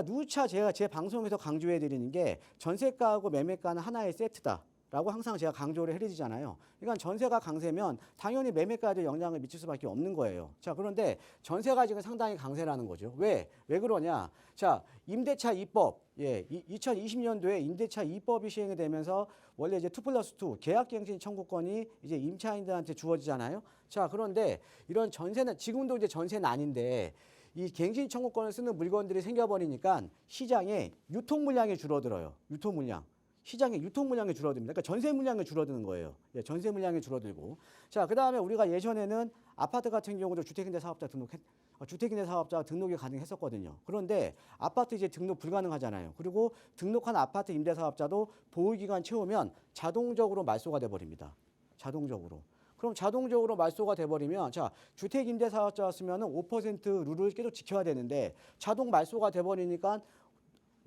누차 제 방송에서 강조해 드리는 게 전세가하고 매매가는 하나의 세트다. 라고 항상 제가 강조를 해드리잖아요. 그러니까 전세가 강세면 당연히 매매가에도 영향을 미칠 수밖에 없는 거예요. 자, 그런데 전세가 지금 상당히 강세라는 거죠. 왜 그러냐? 자, 임대차 2법, 예, 2020년도에 임대차 2법이 시행이 되면서 원래 이제 2+2 계약갱신 청구권이 이제 임차인들한테 주어지잖아요. 자, 그런데 이런 전세는 지금도 이제 전세는 아닌데 이 갱신 청구권을 쓰는 물건들이 생겨버리니까 시장에 유통 물량이 줄어들어요. 유통 물량. 시장의 유통 물량이 줄어듭니다. 그러니까 전세 물량이 줄어드는 거예요. 예, 전세 물량이 줄어들고. 자, 그다음에 우리가 예전에는 아파트 같은 경우도 주택임대 사업자 등록이 가능했었거든요. 그런데 아파트 이제 등록 불가능하잖아요. 그리고 등록한 아파트 임대 사업자도 보유 기간 채우면 자동적으로 말소가 돼 버립니다. 자동적으로. 그럼 자동적으로 말소가 돼버리면 자 주택임대사업자였으면 5% 룰을 계속 지켜야 되는데 자동 말소가 돼버리니까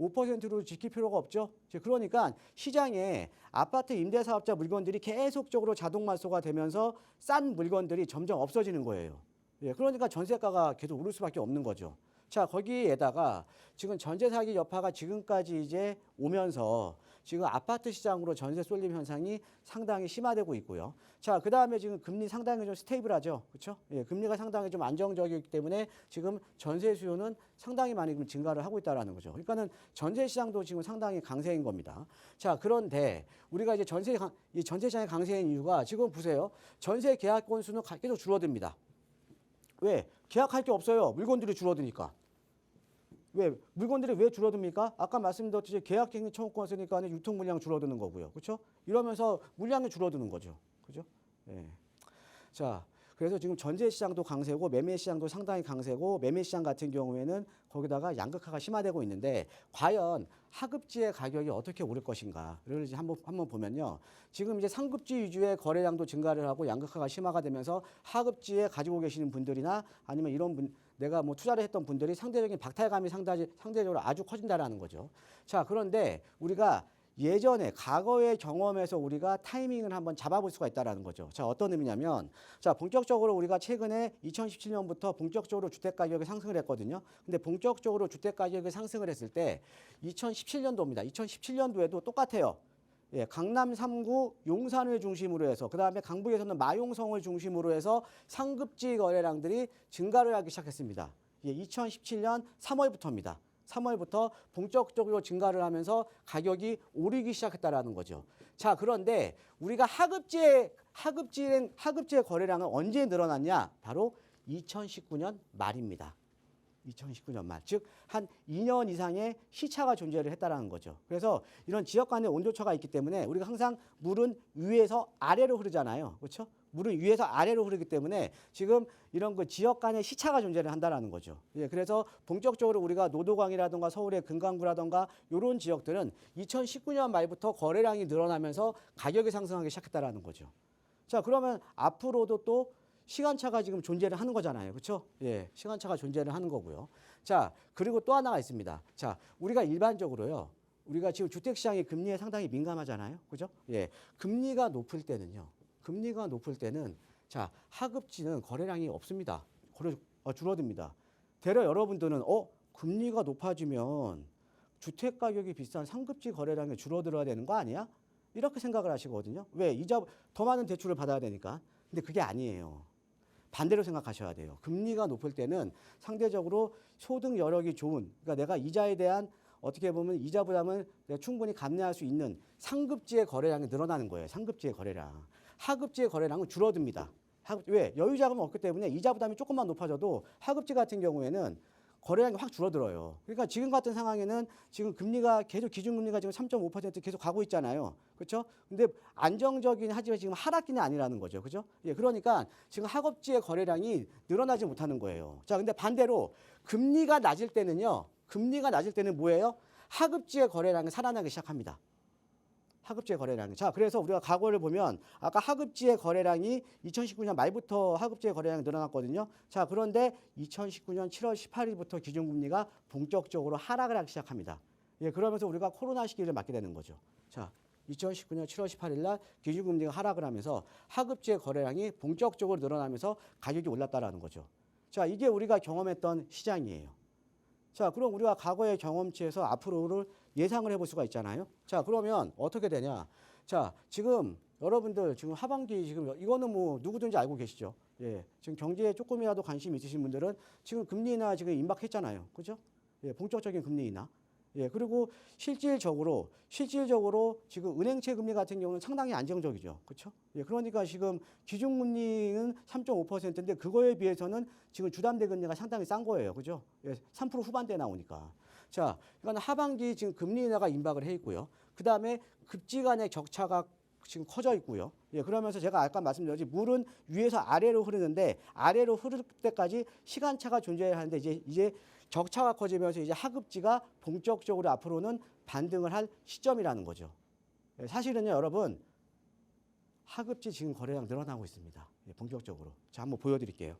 5%를 지킬 필요가 없죠. 그러니까 시장에 아파트 임대사업자 물건들이 계속적으로 자동 말소가 되면서 싼 물건들이 점점 없어지는 거예요. 예, 그러니까 전세가가 계속 오를 수밖에 없는 거죠. 자, 거기에다가 지금 전세 사기 여파가 지금까지 이제 오면서 지금 아파트 시장으로 전세 쏠림 현상이 상당히 심화되고 있고요. 자, 그 다음에 지금 금리 상당히 좀 스테이블하죠. 그렇죠? 예, 금리가 상당히 좀 안정적이기 때문에 지금 전세 수요는 상당히 많이 증가를 하고 있다는 거죠. 그러니까는 전세 시장도 지금 상당히 강세인 겁니다. 자, 그런데 우리가 이제 이 전세 시장의 강세인 이유가 지금 보세요. 전세 계약 건수는 계속 줄어듭니다. 왜? 계약할 게 없어요. 물건들이 줄어드니까. 물건들이 왜 줄어듭니까? 아까 말씀드렸듯이 계약갱신 청구권 쓰니까 유통 물량 줄어드는 거고요. 그렇죠? 이러면서 물량이 줄어드는 거죠. 그죠? 예. 자, 그래서 지금 전세 시장도 강세고 매매 시장도 상당히 강세고 매매 시장 같은 경우에는 거기다가 양극화가 심화되고 있는데 과연 하급지의 가격이 어떻게 오를 것인가를 이제 한번 보면요. 지금 이제 상급지 위주의 거래량도 증가를 하고 양극화가 심화가 되면서 하급지에 가지고 계시는 분들이나 아니면 이런 내가 뭐 투자를 했던 분들이 상대적인 박탈감이 상대적으로 아주 커진다라는 거죠. 자, 그런데 우리가 예전에 과거의 경험에서 우리가 타이밍을 한번 잡아볼 수가 있다라는 거죠. 자, 어떤 의미냐면 자, 본격적으로 우리가 최근에 2017년부터 본격적으로 주택 가격이 상승을 했거든요. 근데 본격적으로 주택 가격이 상승을 했을 때 2017년도입니다. 2017년도에도 똑같아요. 예, 강남 3구 용산을 중심으로 해서 그다음에 강북에서는 마용성을 중심으로 해서 상급지 거래량들이 증가를 하기 시작했습니다. 예, 2017년 3월부터입니다. 3월부터 본격적으로 증가를 하면서 가격이 오르기 시작했다라는 거죠. 자, 그런데 우리가 하급지의 거래량은 언제 늘어났냐? 바로 2019년 말입니다. 2019년 말, 즉 한 2년 이상의 시차가 존재를 했다라는 거죠. 그래서 이런 지역 간의 온도차가 있기 때문에 우리가 항상 물은 위에서 아래로 흐르잖아요. 그렇죠? 물은 위에서 아래로 흐르기 때문에 지금 이런 그 지역 간의 시차가 존재를 한다라는 거죠. 예, 그래서 본격적으로 우리가 노도광이라든가 서울의 금강구라든가 이런 지역들은 2019년 말부터 거래량이 늘어나면서 가격이 상승하기 시작했다라는 거죠. 자, 그러면 앞으로도 또 시간차가 지금 존재를 하는 거잖아요. 그렇죠? 예, 시간차가 존재를 하는 거고요. 자, 그리고 또 하나가 있습니다. 자, 우리가 일반적으로요. 우리가 지금 주택시장이 금리에 상당히 민감하잖아요. 그죠? 예, 금리가 높을 때는 자, 하급지는 거래량이 없습니다. 줄어듭니다. 대략 여러분들은 금리가 높아지면 주택 가격이 비싼 상급지 거래량이 줄어들어야 되는 거 아니야? 이렇게 생각을 하시거든요. 왜? 더 많은 대출을 받아야 되니까. 근데 그게 아니에요. 반대로 생각하셔야 돼요. 금리가 높을 때는 상대적으로 소득 여력이 좋은, 그러니까 내가 이자에 대한 어떻게 보면 이자 부담을 내가 충분히 감내할 수 있는 상급지의 거래량이 늘어나는 거예요. 상급지의 거래량. 하급지의 거래량은 줄어듭니다. 왜? 여유 자금이 없기 때문에 이자 부담이 조금만 높아져도 하급지 같은 경우에는 거래량이 확 줄어들어요. 그러니까 지금 같은 상황에는 지금 금리가 계속 기준금리가 지금 3.5% 계속 가고 있잖아요. 그렇죠? 근데 안정적이긴 하지만 지금 하락기는 아니라는 거죠. 그죠? 예, 그러니까 지금 하급지의 거래량이 늘어나지 못하는 거예요. 자, 근데 반대로 금리가 낮을 때는요. 금리가 낮을 때는 뭐예요? 하급지의 거래량이 살아나기 시작합니다. 하급지의 거래량. 자, 그래서 우리가 과거를 보면 아까 하급지의 거래량이 2019년 말부터 하급지의 거래량이 늘어났거든요. 자, 그런데 2019년 7월 18일부터 기준금리가 본격적으로 하락을 하기 시작합니다. 예, 그러면서 우리가 코로나 시기를 맞게 되는 거죠. 자, 2019년 7월 18일 날 기준금리가 하락을 하면서 하급지의 거래량이 본격적으로 늘어나면서 가격이 올랐다라는 거죠. 자, 이게 우리가 경험했던 시장이에요. 자, 그럼 우리가 과거의 경험치에서 앞으로를 예상을 해볼 수가 있잖아요. 자, 그러면 어떻게 되냐? 자, 지금 여러분들 지금 하반기 지금 이거는 뭐 누구든지 알고 계시죠? 예, 지금 경제에 조금이라도 관심 있으신 분들은 지금 금리 인하 지금 임박했잖아요. 그죠? 예, 본격적인 금리 인하. 예, 그리고 실질적으로 지금 은행채 금리 같은 경우는 상당히 안정적이죠. 그렇죠? 예, 그러니까 지금 기준금리는 3.5%인데 그거에 비해서는 지금 주담대 금리가 상당히 싼 거예요. 그죠? 예, 3% 후반대에 나오니까. 자, 이건 하반기 지금 금리 인하가 임박을 해 있고요. 그다음에 급지 간의 격차가 지금 커져 있고요. 예, 그러면서 제가 아까 말씀드렸지 물은 위에서 아래로 흐르는데 아래로 흐를 때까지 시간차가 존재해야 하는데 이제 격차가 커지면서 이제 하급지가 본격적으로 앞으로는 반등을 할 시점이라는 거죠. 예, 사실은요, 여러분 하급지 지금 거래량 늘어나고 있습니다. 예, 본격적으로. 자, 한번 보여드릴게요.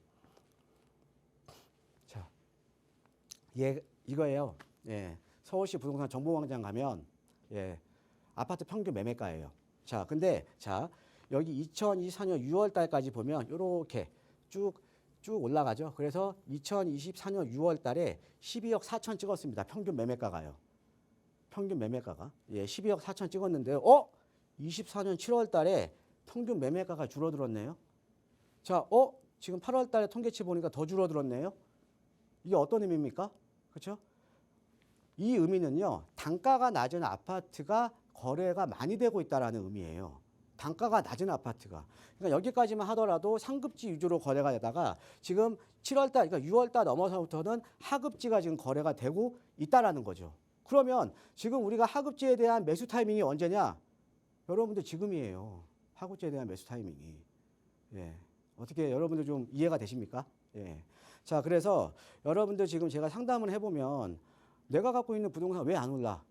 자, 예, 이거예요. 예, 서울시 부동산 정보광장 가면 예, 아파트 평균 매매가예요. 자, 근데 자 여기 2024년 6월 달까지 보면 이렇게 쭉 올라가죠. 그래서 2024년 6월 달에 12억 4천 찍었습니다. 평균 매매가가요. 평균 매매가가. 예, 12억 4천 찍었는데요. 24년 7월 달에 평균 매매가가 줄어들었네요. 자, 지금 8월 달에 통계치 보니까 더 줄어들었네요. 이게 어떤 의미입니까? 그렇죠? 이 의미는요. 단가가 낮은 아파트가 거래가 많이 되고 있다라는 의미예요. 단가가 낮은 아파트가. 그러니까 여기까지만 하더라도 상급지 위주로 거래가 되다가 지금 7월달, 그러니까 6월달 넘어서부터는 하급지가 지금 거래가 되고 있다라는 거죠. 그러면 지금 우리가 하급지에 대한 매수 타이밍이 언제냐? 여러분들 지금이에요. 하급지에 대한 매수 타이밍이. 예. 어떻게 여러분들 좀 이해가 되십니까? 예. 자, 그래서 여러분들 지금 제가 상담을 해보면 내가 갖고 있는 부동산 왜 안 올라?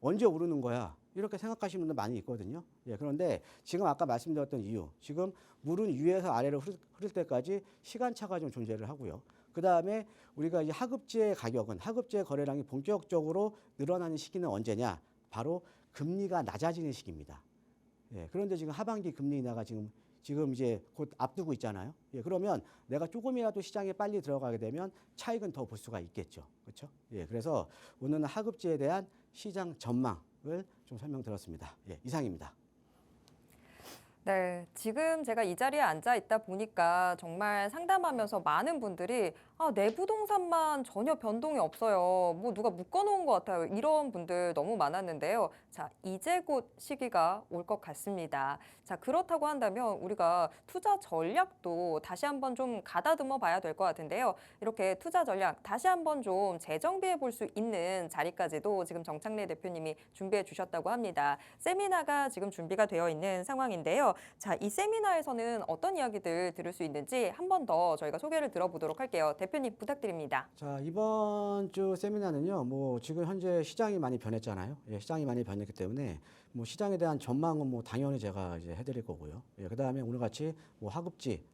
언제 오르는 거야? 이렇게 생각하시는 분들 많이 있거든요. 예, 그런데 지금 아까 말씀드렸던 이유, 지금 물은 위에서 아래로 흐를 때까지 시간차가 좀 존재를 하고요. 그 다음에 우리가 이 하급지의 가격은, 하급지의 거래량이 본격적으로 늘어나는 시기는 언제냐? 바로 금리가 낮아지는 시기입니다. 예, 그런데 지금 하반기 금리 인하가 지금 이제 곧 앞두고 있잖아요. 예, 그러면 내가 조금이라도 시장에 빨리 들어가게 되면 차익은 더 볼 수가 있겠죠. 그렇죠? 예, 그래서 오늘은 하급지에 대한 시장 전망을 좀 설명드렸습니다. 예, 이상입니다. 네, 지금 제가 이 자리에 앉아 있다 보니까 정말 상담하면서 많은 분들이 내 부동산만 전혀 변동이 없어요. 뭐 누가 묶어놓은 것 같아요. 이런 분들 너무 많았는데요. 자, 이제 곧 시기가 올 것 같습니다. 자, 그렇다고 한다면 우리가 투자 전략도 다시 한번 좀 가다듬어 봐야 될 것 같은데요. 이렇게 투자 전략 다시 한번 좀 재정비해 볼 수 있는 자리까지도 지금 정창래 대표님이 준비해 주셨다고 합니다. 세미나가 지금 준비가 되어 있는 상황인데요. 자, 이 세미나에서는 어떤 이야기들 들을 수 있는지 한 번 더 저희가 소개를 들어보도록 할게요. 대표님 부탁드립니다. 자, 이번 주 세미나는요, 뭐 지금 현재 시장이 많이 변했잖아요. 예, 시장이 많이 변했기 때문에 뭐 시장에 대한 전망은 뭐 당연히 제가 이제 해드릴 거고요. 예, 그 다음에 오늘같이 뭐 하급지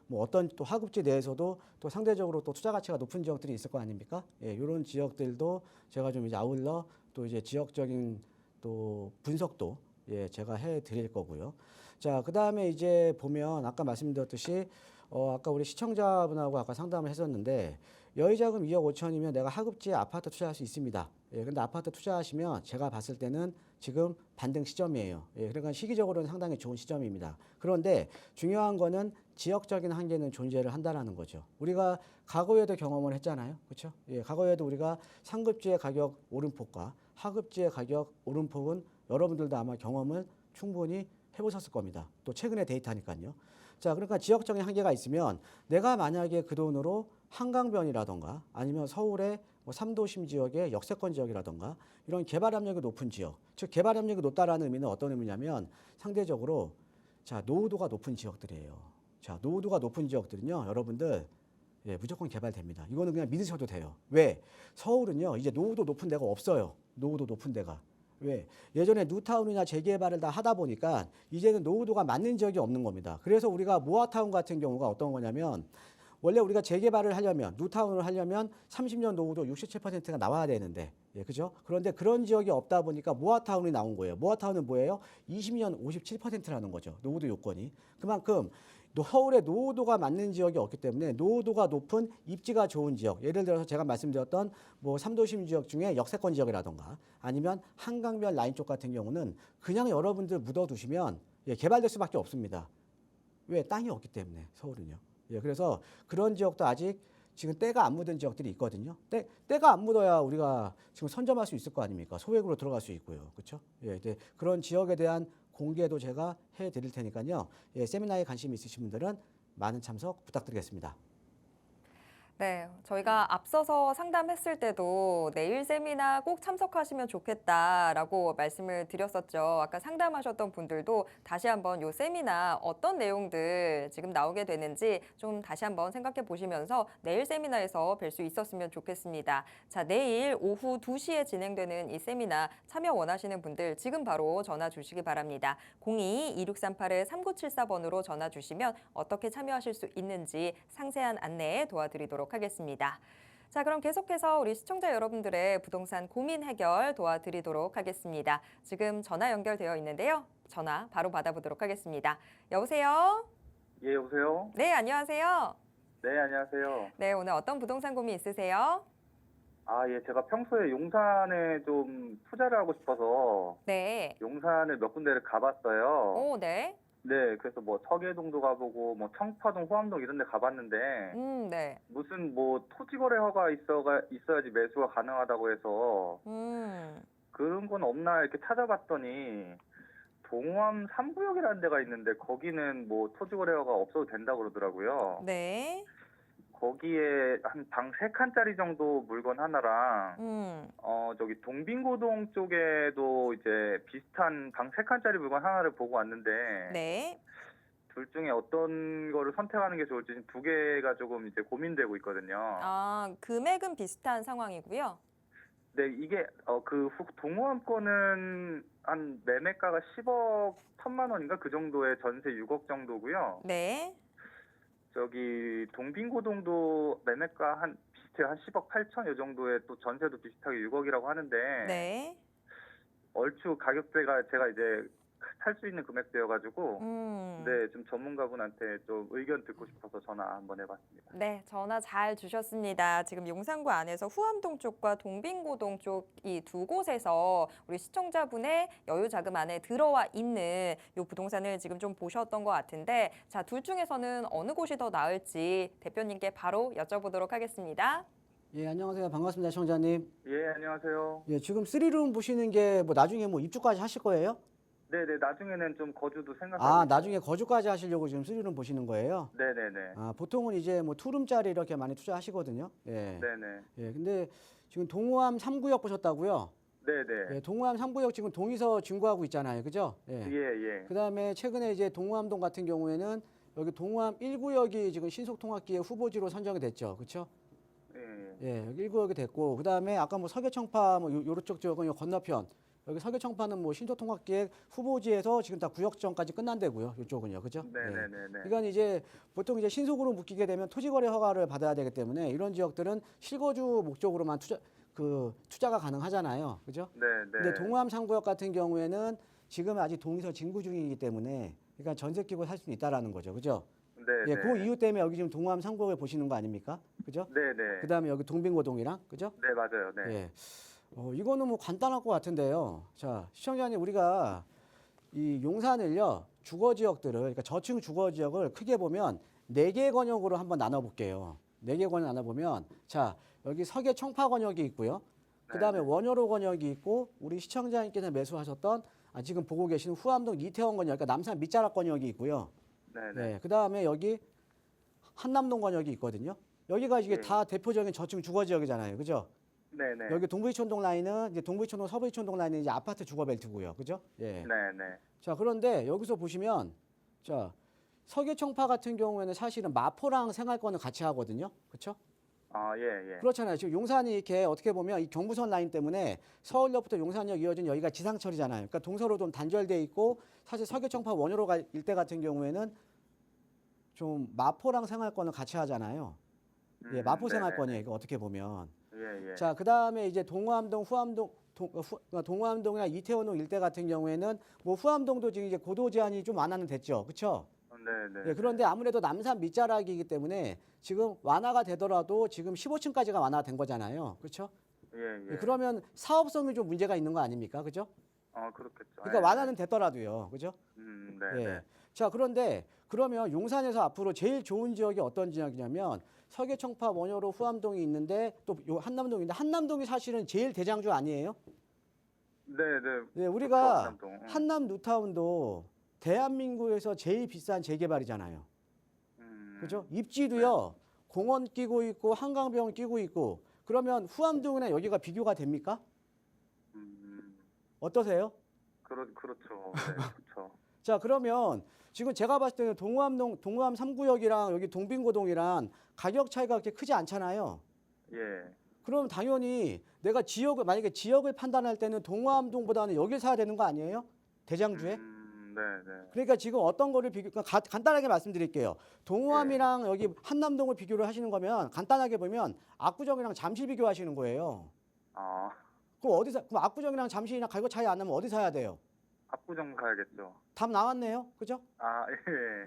뭐 어떤 또 하급지 내에서도 또 상대적으로 또 투자 가치가 높은 지역들이 있을 거 아닙니까? 예, 이런 지역들도 제가 좀 이제 아울러 또 이제 지역적인 또 분석도 예, 제가 해드릴 거고요. 자, 그 다음에 이제 보면 아까 말씀드렸듯이 아까 우리 시청자분하고 아까 상담을 했었는데 여유자금 2억 5천이면 내가 하급지에 아파트 투자할 수 있습니다. 예, 근데 아파트 투자하시면 제가 봤을 때는 지금 반등 시점이에요. 예, 그러니까 시기적으로는 상당히 좋은 시점입니다. 그런데 중요한 거는 지역적인 한계는 존재를 한다라는 거죠. 우리가 과거에도 경험을 했잖아요. 그렇죠? 예, 과거에도 우리가 상급지의 가격 오름폭과 하급지의 가격 오름폭은 여러분들도 아마 경험을 충분히 해보셨을 겁니다. 또 최근의 데이터니까요. 자, 그러니까 지역적인 한계가 있으면 내가 만약에 그 돈으로 한강변이라던가 아니면 서울의 뭐 3도심 지역의 역세권 지역이라던가 이런 개발 압력이 높은 지역, 즉 개발 압력이 높다라는 의미는 어떤 의미냐면 상대적으로 자, 노후도가 높은 지역들이에요. 자, 노후도가 높은 지역들은요, 여러분들 예, 무조건 개발됩니다. 이거는 그냥 믿으셔도 돼요. 왜? 서울은요, 이제 노후도 높은 데가 없어요. 노후도 높은 데가. 왜? 예전에 뉴타운이나 재개발을 다 하다 보니까 이제는 노후도가 맞는 지역이 없는 겁니다. 그래서 우리가 모아타운 같은 경우가 어떤 거냐면 원래 우리가 재개발을 하려면 뉴타운을 하려면 30년 노후도 67%가 나와야 되는데 예, 그죠? 그런데 그런 지역이 없다 보니까 모아타운이 나온 거예요. 모아타운은 뭐예요? 20년 57%라는 거죠. 노후도 요건이. 그만큼 서울의 노후도가 맞는 지역이 없기 때문에 노후도가 높은 입지가 좋은 지역, 예를 들어서 제가 말씀드렸던 뭐 3도심 지역 중에 역세권 지역이라던가 아니면 한강변 라인 쪽 같은 경우는 그냥 여러분들 묻어두시면 예, 개발될 수밖에 없습니다. 왜? 땅이 없기 때문에 서울은요. 예, 그래서 그런 지역도 아직 지금 때가 안 묻은 지역들이 있거든요. 때가 안 묻어야 우리가 지금 선점할 수 있을 거 아닙니까? 소액으로 들어갈 수 있고요. 그렇죠? 예, 이제 그런 지역에 대한 공개도 제가 해드릴 테니까요. 예, 세미나에 관심 있으신 분들은 많은 참석 부탁드리겠습니다. 네, 저희가 앞서서 상담했을 때도 내일 세미나 꼭 참석하시면 좋겠다라고 말씀을 드렸었죠. 아까 상담하셨던 분들도 다시 한번 이 세미나 어떤 내용들 지금 나오게 되는지 좀 다시 한번 생각해 보시면서 내일 세미나에서 뵐 수 있었으면 좋겠습니다. 자, 내일 오후 2시에 진행되는 이 세미나 참여 원하시는 분들 지금 바로 전화 주시기 바랍니다. 02-2638-3974번으로 전화 주시면 어떻게 참여하실 수 있는지 상세한 안내 도와드리도록 하겠습니다. 자, 그럼 계속해서 우리 시청자 여러분들의 부동산 고민 해결 도와드리도록 하겠습니다. 지금 전화 연결되어 있는데요. 전화 바로 받아보도록 하겠습니다. 여보세요? 예, 여보세요? 네, 안녕하세요. 네, 안녕하세요. 네, 오늘 어떤 부동산 고민 있으세요? 아, 예, 제가 평소에 용산에 좀 투자를 하고 싶어서 네. 용산을 몇 군데를 가봤어요. 오, 네. 네, 그래서 뭐 서계동도 가보고 뭐 청파동, 호암동 이런 데 가봤는데 네. 무슨 뭐 토지거래 허가 있어야지 매수가 가능하다고 해서 그런 건 없나 이렇게 찾아봤더니 동호암 3구역이라는 데가 있는데 거기는 뭐 토지거래 허가 없어도 된다고 그러더라고요. 네. 거기에 한 방 3칸짜리 정도 물건 하나랑 저기 동빙고동 쪽에도 이제 비슷한 방 3칸짜리 물건 하나를 보고 왔는데 네. 둘 중에 어떤 거를 선택하는 게 좋을지 지금 두 개가 조금 이제 고민되고 있거든요. 아, 금액은 비슷한 상황이고요. 네, 이게 동호암 거는 한 매매가가 10억 1천만 원인가 그 정도의 전세 6억 정도고요. 네. 저기 동빙고동도 매매가 비슷해요. 한 10억 8천 이 정도에 또 전세도 비슷하게 6억이라고 하는데 네. 얼추 가격대가 제가 이제 살 수 있는 금액대여가지고 네, 좀 전문가분한테 좀 의견 듣고 싶어서 전화 한번 해봤습니다. 네, 전화 잘 주셨습니다. 지금 용산구 안에서 후암동 쪽과 동빙고동 쪽 이 두 곳에서 우리 시청자분의 여유 자금 안에 들어와 있는 이 부동산을 지금 좀 보셨던 것 같은데, 자, 둘 중에서는 어느 곳이 더 나을지 대표님께 바로 여쭤보도록 하겠습니다. 예, 안녕하세요. 반갑습니다, 시청자님. 예, 안녕하세요. 예, 지금 3룸 보시는 게 뭐 나중에 뭐 입주까지 하실 거예요? 네네, 나중에는 좀 거주도 생각하고 아, 있어요. 나중에 거주까지 하시려고 지금 3룸 보시는 거예요? 네네네. 아, 보통은 이제 뭐 2룸짜리 이렇게 많이 투자하시거든요. 예. 네네. 예, 근데 지금 동호암 3구역 보셨다고요? 네네. 예, 동호암 3구역 지금 동의서 진구하고 있잖아요. 그죠? 예. 예. 그다음에 최근에 이제 동호암동 같은 경우에는 여기 동호암 1구역이 지금 신속통합기의 후보지로 선정이 됐죠. 그렇죠? 예. 예, 여기 1구역이 됐고 그다음에 아까 뭐 서계청파 뭐 요쪽 지역은 요 건너편 여기 서계청파는 뭐 신도통합기획 후보지에서 지금 다 구역정까지 끝난다고요. 이쪽은요. 그죠? 예. 네네네. 그러니까 이제 보통 이제 신속으로 묶이게 되면 토지거래 허가를 받아야 되기 때문에 이런 지역들은 실거주 목적으로만 투자가 가능하잖아요. 그죠? 네네. 근데 동호암 3구역 같은 경우에는 지금 아직 동의서 진구 중이기 때문에 그러니까 전세 끼고 살 수 있다라는 거죠. 그죠? 네네. 예, 그 이유 때문에 여기 지금 동호암 3구역을 보시는 거 아닙니까? 그죠? 네네. 그다음에 여기 동빙고동이랑 그죠? 네, 맞아요. 네. 예. 이거는 뭐 간단할 것 같은데요. 자, 시청자님 우리가 이 용산을요 주거 지역들을 그러니까 저층 주거 지역을 크게 보면 4개 권역으로 한번 나눠볼게요. 4개 권역 나눠보면 자 여기 서계 청파 권역이 있고요. 그다음에 네네. 원효로 권역이 있고 우리 시청자님께서 매수하셨던 지금 보고 계시는 후암동 이태원 권역, 그러니까 남산 밑자락 권역이 있고요. 네네. 네, 그다음에 여기 한남동 권역이 있거든요. 여기가 이게 예. 다 대표적인 저층 주거 지역이잖아요, 그죠? 네네. 여기 동부이촌동 라인은 이제 동부이촌동, 서부이촌동 라인은 이제 아파트 주거 벨트고요, 그죠? 예. 네네. 자 그런데 여기서 보시면 자 서계청파 같은 경우에는 사실은 마포랑 생활권을 같이 하거든요, 그렇죠? 아, 예, 예. 그렇잖아요. 지금 용산이 이렇게 어떻게 보면 이 경부선 라인 때문에 서울역부터 용산역 이어진 여기가 지상철이잖아요. 그러니까 동서로 좀 단절돼 있고 사실 서계청파 원효로 일대 같은 경우에는 좀 마포랑 생활권을 같이 하잖아요. 예, 마포 네네. 생활권이에요. 이거 어떻게 보면. 예, 예. 자, 그다음에 이제 동호암동, 후암동, 동호암동이나 이태원동 일대 같은 경우에는 뭐 후암동도 지금 이제 고도 제한이 좀 완화는 됐죠. 그렇죠? 네네. 예, 그런데 아무래도 남산 밑자락이기 때문에 지금 완화가 되더라도 지금 15층까지가 완화된 거잖아요. 그렇죠? 예, 예. 예, 그러면 사업성이 좀 문제가 있는 거 아닙니까? 그죠? 그렇겠죠. 그러니까 예. 완화는 됐더라도요. 그죠? 네네. 예. 자, 그런데 그러면 용산에서 앞으로 제일 좋은 지역이 어떤 지역이냐면 서계청파, 원효로, 후암동이 있는데 또 요 한남동이 있는데 한남동이 사실은 제일 대장주 아니에요? 네네. 예, 우리가 한남동. 한남 뉴타운도 대한민국에서 제일 비싼 재개발이잖아요. 그죠? 입지도요. 공원 끼고 있고 한강병원 끼고 있고 그러면 후암동이나 여기가 비교가 됩니까? 어떠세요? 그렇죠. 네, 그렇죠. 자, 그러면 지금 제가 봤을 때는 동호암 3구역이랑 여기 동빙고동이랑 가격 차이가 그렇게 크지 않잖아요. 예. 그럼 당연히 내가 만약에 지역을 판단할 때는 동호암동보다는 여길 사야 되는 거 아니에요? 대장주에? 네네. 그러니까 지금 어떤 거를 그러니까 간단하게 말씀드릴게요. 동호암이랑 여기 한남동을 비교를 하시는 거면 간단하게 보면 압구정이랑 잠실 비교하시는 거예요. 아, 그럼 그럼 압구정이랑 잠실이랑 가격 차이 안 나면 어디 사야 돼요? 압구정 가야겠죠. 답 나왔네요. 그죠? 아,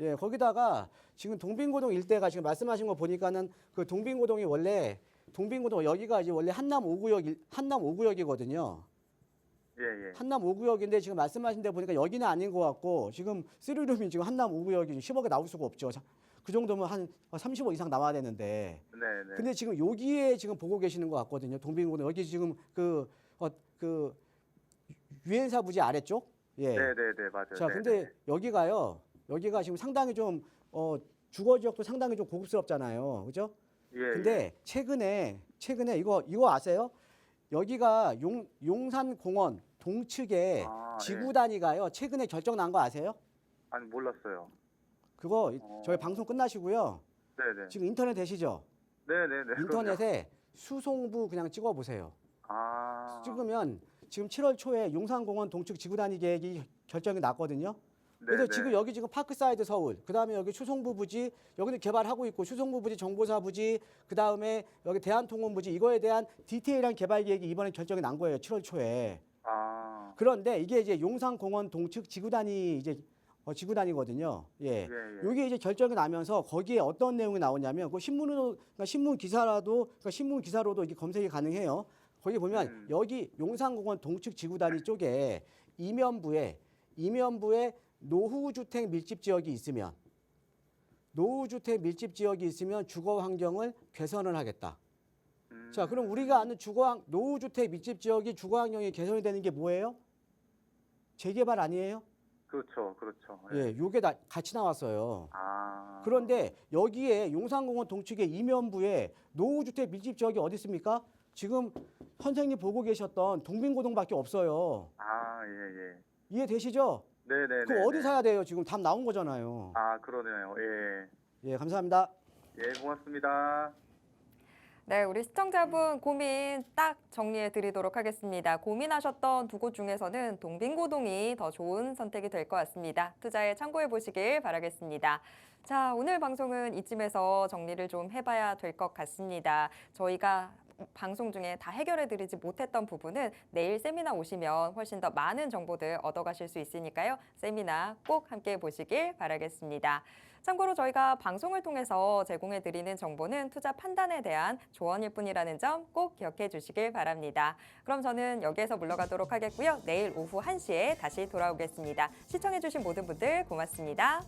예. 예, 거기다가 지금 동빙고동 일대가 지금 말씀하신 거 보니까는 그 동빙고동이 원래 동빙고동 여기가 이제 원래 한남 5구역이거든요. 예, 예. 한남 5구역인데 지금 말씀하신 데 보니까 여기는 아닌 것 같고 지금 3룸이 지금 한남 5구역이 10억에 나올 수가 없죠. 그 정도면 한 30억 이상 나와야 되는데. 네네. 근데 지금 여기에 지금 보고 계시는 것 같거든요. 동빙고동 여기 지금 그 유엔사 부지 아래쪽. 예. 네네네, 맞아요. 자, 네네. 근데 여기가 지금 상당히 좀 주거 지역도 상당히 좀 고급스럽잖아요. 그죠? 예. 근데 최근에 이거 아세요? 여기가 용산공원 동측에 지구 예. 단위가요. 최근에 결정 난 거 아세요? 아니, 몰랐어요. 그거 저희 방송 끝나시고요. 네네. 지금 인터넷 되시죠? 네네네. 인터넷에 수송부 그냥 찍어 보세요. 찍으면 지금 7월 초에 용산공원 동측 지구 단위 계획이 결정이 났거든요. 그래서 네네. 지금 여기 지금 파크사이드 서울, 그다음에 여기 수송부 부지, 여기도 개발하고 있고 수송부 부지, 정보사 부지, 그다음에 여기 대한통운 부지 이거에 대한 디테일한 개발 계획이 이번에 결정이 난 거예요. 7월 초에. 그런데 이게 이제 용산공원 동측 지구 단위 이제 지구 단위거든요. 예. 이게 이제 결정이 나면서 거기에 어떤 내용이 나오냐면 그 그러니까 신문 기사로도 이게 검색이 가능해요. 거기 보면 여기 용산공원 동측 지구 단위 쪽에 이면부에 노후주택 밀집 지역이 있으면 주거 환경을 개선을 하겠다. 자, 그럼 우리가 아는 노후주택 밀집 지역이 주거 환경이 개선이 되는 게 뭐예요? 재개발 아니에요? 그렇죠. 예, 요게 다 같이 나왔어요. 아. 그런데 여기에 용산공원 동측의 이면부에 노후주택 밀집 지역이 어디 있습니까? 지금 선생님 보고 계셨던 동빙고동밖에 없어요. 아, 예. 이해되시죠? 네네네. 그럼 어디 사야 돼요? 지금 답 나온 거잖아요. 아, 그러네요. 예. 예, 감사합니다. 예, 고맙습니다. 네, 우리 시청자분 고민 딱 정리해 드리도록 하겠습니다. 고민하셨던 두 곳 중에서는 동빙고동이 더 좋은 선택이 될 것 같습니다. 투자에 참고해 보시길 바라겠습니다. 자, 오늘 방송은 이쯤에서 정리를 좀 해봐야 될 것 같습니다. 저희가 방송 중에 다 해결해 드리지 못했던 부분은 내일 세미나 오시면 훨씬 더 많은 정보들 얻어가실 수 있으니까요. 세미나 꼭 함께 보시길 바라겠습니다. 참고로 저희가 방송을 통해서 제공해 드리는 정보는 투자 판단에 대한 조언일 뿐이라는 점 꼭 기억해 주시길 바랍니다. 그럼 저는 여기에서 물러가도록 하겠고요. 내일 오후 1시에 다시 돌아오겠습니다. 시청해 주신 모든 분들 고맙습니다.